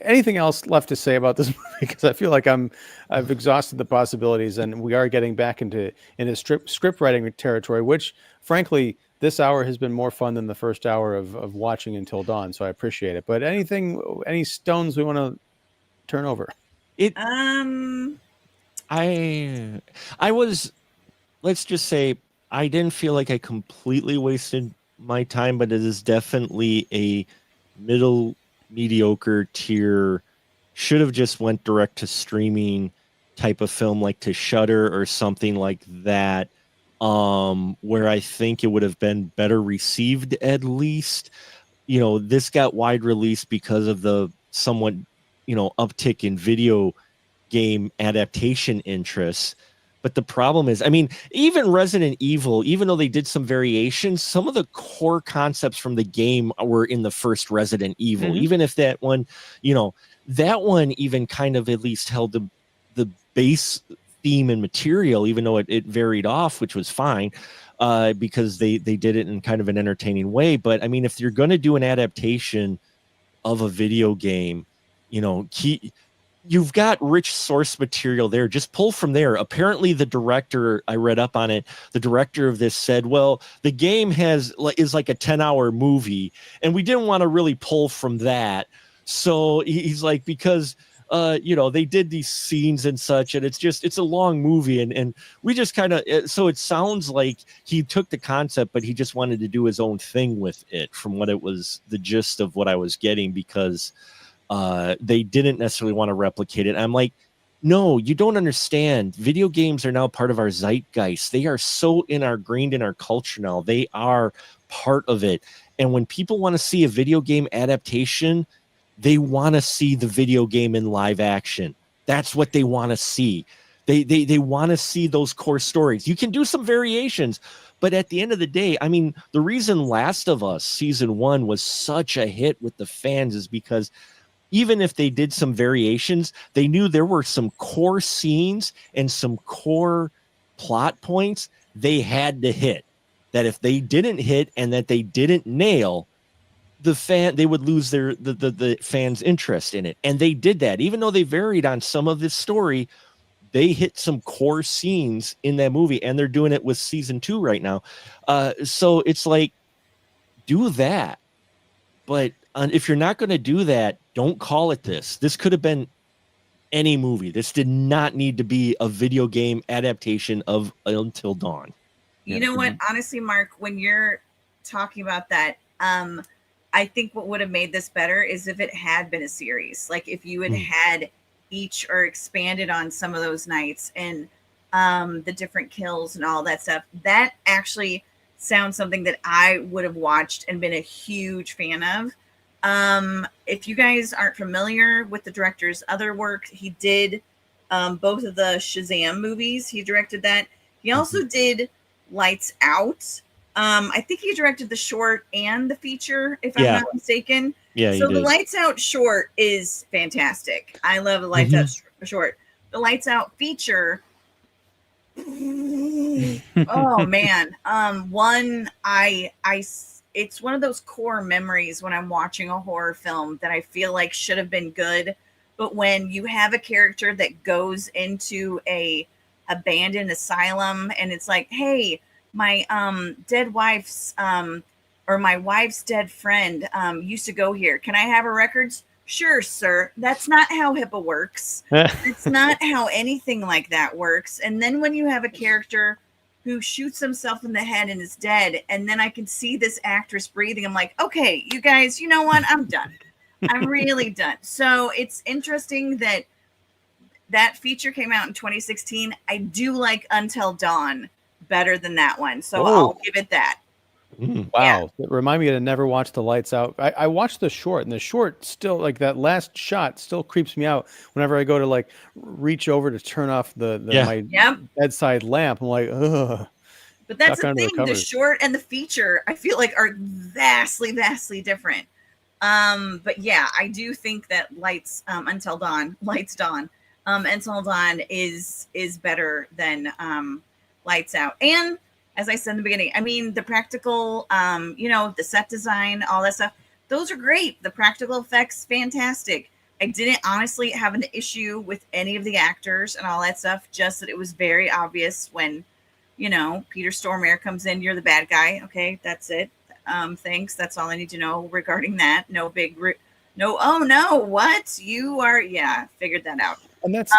Anything else left to say about this movie? Because I feel like I've exhausted the possibilities, and we are getting back into script writing territory, which, frankly, this hour has been more fun than the first hour of watching Until Dawn. So I appreciate it. But any stones we want to turn over? I was, let's just say, I didn't feel like I completely wasted my time, but it is definitely a middle mediocre tier, should have just went direct to streaming type of film, like to Shudder or something like that, where I think it would have been better received. At least, this got wide release because of the somewhat uptick in video game adaptation interests. But the problem is, I mean, even Resident Evil, even though they did some variations, some of the core concepts from the game were in the first Resident Evil. Even if that one even kind of at least held the base theme and material, even though it varied off, which was fine, because they did it in kind of an entertaining way. But I mean, if you're going to do an adaptation of a video game, you've got rich source material there. Just pull from there. Apparently, the director, I read up on it, the director of this said, well, the game is like a 10-hour movie, and we didn't want to really pull from that. So he's like, because they did these scenes and such, and it's a long movie, and we just kind of, so it sounds like he took the concept, but he just wanted to do his own thing with it, from what it was, the gist of what I was getting, because they didn't necessarily want to replicate it. I'm like, no, you don't understand. Video games are now part of our zeitgeist. They are so ingrained in our culture now. They are part of it. And when people want to see a video game adaptation, they want to see the video game in live action. That's what they want to see. They want to see those core stories. You can do some variations, but at the end of the day, I mean, the reason Last of Us Season 1 was such a hit with the fans is because even if they did some variations, they knew there were some core scenes and some core plot points they had to hit, that if they didn't hit and that they didn't nail, they would lose the fans' interest in it. And they did that. Even though they varied on some of this story, they hit some core scenes in that movie, and they're doing it with Season 2 right now. So it's like, do that. But if you're not going to do that, don't call it this. This could have been any movie. This did not need to be a video game adaptation of Until Dawn. You know what? Honestly, Mark, when you're talking about that, I think what would have made this better is if it had been a series. Like if you had had each or expanded on some of those nights and the different kills and all that stuff. That actually sounds something that I would have watched and been a huge fan of. If you guys aren't familiar with the director's other work, he did both of the Shazam movies. He directed that. He also did Lights Out. I think he directed the short and the feature, if I'm not mistaken. Yeah. So the Lights Out short is fantastic. I love the Lights Out short. The Lights Out feature. Oh man. It's one of those core memories when I'm watching a horror film that I feel like should have been good. But when you have a character that goes into a abandoned asylum and it's like, hey, my dead wife's or my wife's dead friend used to go here. Can I have her records? Sure, sir. That's not how HIPAA works. It's not how anything like that works. And then when you have a character who shoots himself in the head and is dead, and then I can see this actress breathing, I'm like, okay, you guys, you know what? I'm done. I'm really done. So it's interesting that that feature came out in 2016. I do like Until Dawn better than that one. So I'll give it that. Wow. Yeah. Remind me to never watch the Lights Out. I watched the short, and the short still, like, that last shot still creeps me out whenever I go to, like, reach over to turn off my bedside lamp. I'm like, ugh. But that's the thing. The short and the feature, I feel like, are vastly, vastly different. But yeah, I do think that Until Dawn is better than Lights Out. And as I said in the beginning, I mean, the practical, the set design, all that stuff, those are great. The practical effects, fantastic. I didn't honestly have an issue with any of the actors and all that stuff, just that it was very obvious when, Peter Stormare comes in, you're the bad guy. Okay, that's it. Thanks. That's all I need to know regarding that. No big, oh no, what? You are, figured that out. And that's,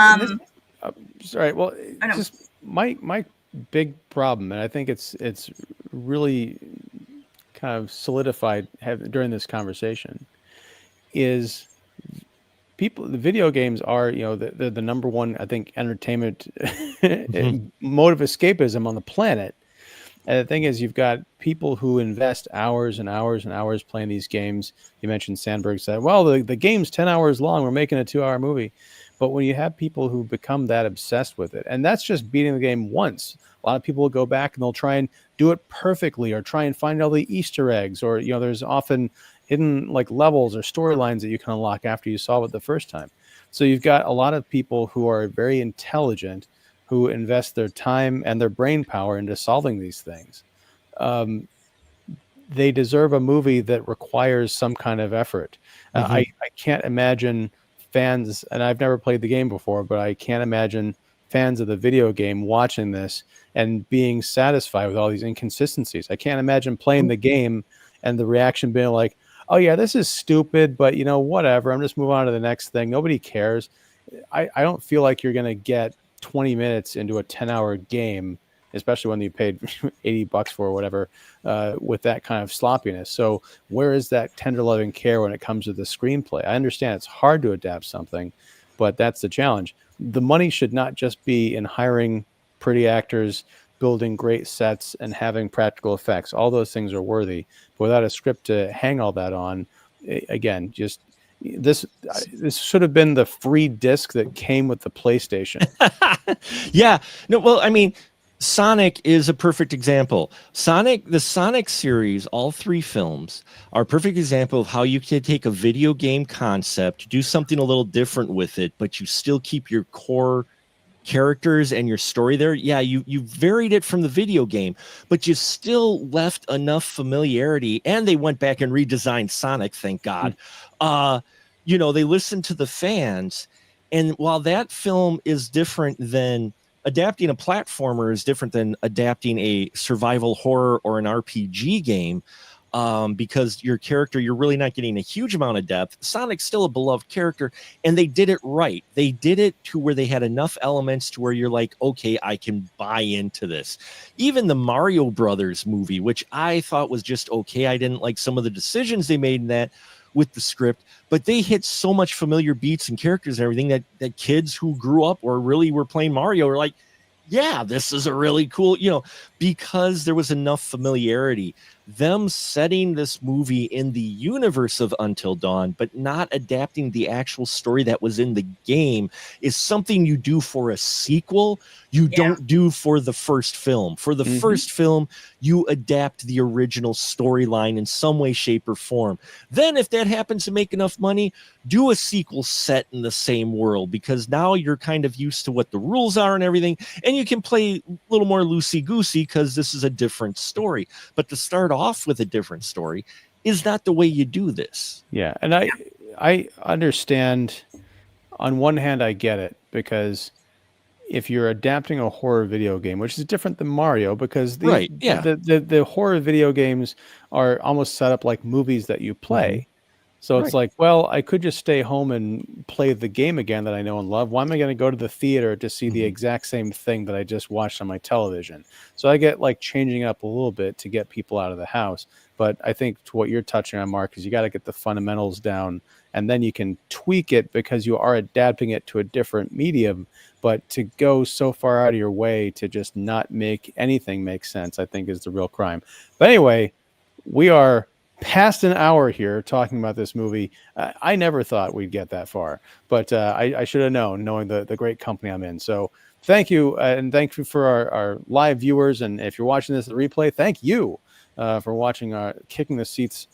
sorry, well, just my big problem, and I think it's really kind of solidified during this conversation, is the video games are, the number one, I think, entertainment mode of escapism on the planet. And the thing is, you've got people who invest hours and hours and hours playing these games. You mentioned Sandberg said, well, the game's 10 hours long, we're making a 2-hour movie. But when you have people who become that obsessed with it, and that's just beating the game once, a lot of people will go back and they'll try and do it perfectly, or try and find all the Easter eggs, or, there's often hidden, like, levels or storylines that you can unlock after you solve it the first time. So you've got a lot of people who are very intelligent, who invest their time and their brain power into solving these things. They deserve a movie that requires some kind of effort. I can't imagine fans, and I've never played the game before, but I can't imagine fans of the video game watching this and being satisfied with all these inconsistencies. I can't imagine playing the game and the reaction being like, oh yeah, this is stupid, but whatever, I'm just moving on to the next thing. Nobody cares. I don't feel like you're going to get 20 minutes into a 10-hour game, especially when you paid $80 for or whatever, with that kind of sloppiness. So where is that tender loving care when it comes to the screenplay? I understand it's hard to adapt something, but that's the challenge. The money should not just be in hiring pretty actors, building great sets, and having practical effects. All those things are worthy. But without a script to hang all that on, again, just this should have been the free disc that came with the PlayStation. Yeah. No, well, I mean, Sonic is a perfect example. The Sonic series, all 3 films, are a perfect example of how you can take a video game concept, do something a little different with it, but you still keep your core characters and your story there. Yeah, you varied it from the video game, but you still left enough familiarity, and they went back and redesigned Sonic, thank God. They listened to the fans, and while that film is different than adapting a platformer, is different than adapting a survival horror or an RPG game, because your character, you're really not getting a huge amount of depth. Sonic's still a beloved character, and they did it right. They did it to where they had enough elements to where you're like, okay, I can buy into this. Even the Mario Brothers movie, which I thought was just okay. I didn't like some of the decisions they made in that with the script, but they hit so much familiar beats and characters and everything that kids who grew up or really were playing Mario are like, yeah, this is a really cool, because there was enough familiarity. Them setting this movie in the universe of Until Dawn, but not adapting the actual story that was in the game, is something you do for a sequel. You don't do for the first film. For the first film, you adapt the original storyline in some way, shape, or form. Then if that happens to make enough money, do a sequel set in the same world, because now you're kind of used to what the rules are and everything, and you can play a little more loosey-goosey because this is a different story. But to start off with a different story is not the way you do this. Yeah, and I understand. On one hand, I get it, because if you're adapting a horror video game, which is different than Mario, because the horror video games are almost set up like movies that you play. So it's Right. like, well, I could just stay home and play the game again that I know and love. Why am I going to go to the theater to see the Mhm. exact same thing that I just watched on my television? So I get like changing up a little bit to get people out of the house. But I think to what you're touching on, Mark, is you got to get the fundamentals down, and then you can tweak it because you are adapting it to a different medium. But to go so far out of your way to just not make anything make sense, I think is the real crime. But anyway, we are past an hour here talking about this movie. I never thought we'd get that far, but I should have known, knowing the great company I'm in. So thank you, and thank you for our live viewers. And if you're watching this replay, thank you for watching our Kicking the Seats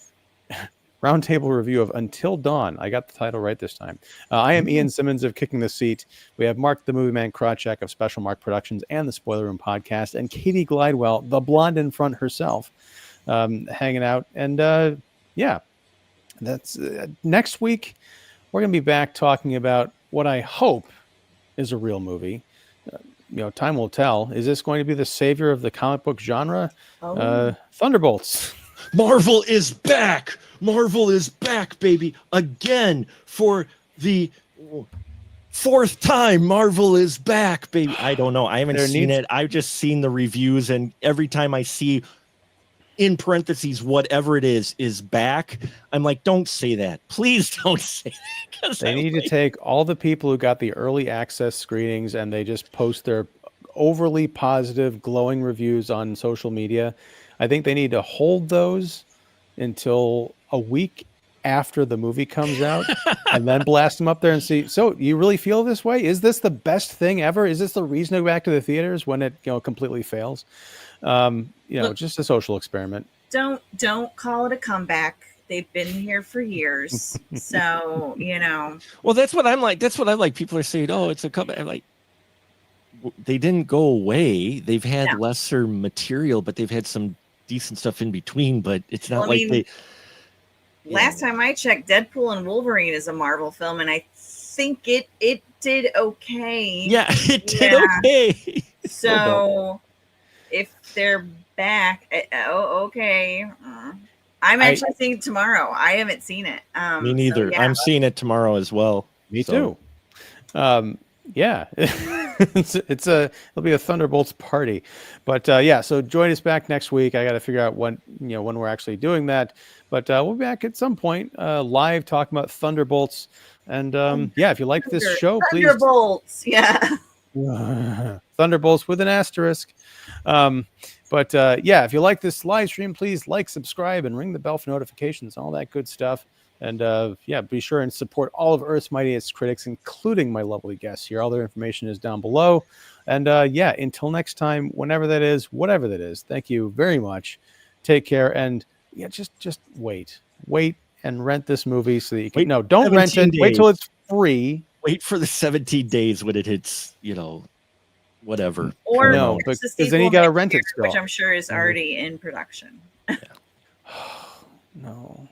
roundtable review of Until Dawn. I got the title right this time. I am Ian Simmons of Kicking the Seat. We have Mark the Movie Man Krawcheck of Special Mark Productions and the Spoiler Room Podcast, and Katie Glidewell, the blonde in front herself, hanging out. And yeah, that's next week. We're going to be back talking about what I hope is a real movie. Time will tell. Is this going to be the savior of the comic book genre? Thunderbolts. Marvel is back. Marvel is back, baby. Again, for the fourth time, Marvel is back, baby. I don't know. I haven't seen it. I've just seen the reviews, and every time I see in parentheses whatever it is back, I'm like, don't say that. Please don't say that. They need to take all the people who got the early access screenings and they just post their overly positive, glowing reviews on social media. I think they need to hold those until a week after the movie comes out and then blast them up there and see. So you really feel this way? Is this the best thing ever? Is this the reason to go back to the theaters when it completely fails? Look, just a social experiment. Don't call it a comeback. They've been here for years. So, Well, that's what I'm like. That's what I like. People are saying, oh, it's a comeback. I'm like, they didn't go away. They've had lesser material, but they've had some decent stuff in between. But it's not last time I checked, Deadpool and Wolverine is a Marvel film, and I think it did okay. Yeah, it did okay. So if they're back, okay. I'm actually seeing it tomorrow. I haven't seen it. Me neither. I'm seeing it tomorrow as well. Me too. Yeah, it'll be a Thunderbolts party, but so join us back next week. I got to figure out when we're actually doing that, but we'll be back at some point live talking about Thunderbolts. And if you like this show, please Thunderbolts, Thunderbolts with an asterisk. But if you like this live stream, please like, subscribe, and ring the bell for notifications, all that good stuff. And be sure and support all of Earth's Mightiest Critics, including my lovely guests here. All their information is down below. And until next time, whenever that is, whatever that is, thank you very much. Take care. And just wait and rent this movie so that you can. No, don't rent it. Wait till it's free. Wait for the 17 days when it hits, whatever. Or no, because then you got to rent it still. Which I'm sure is already in production. No.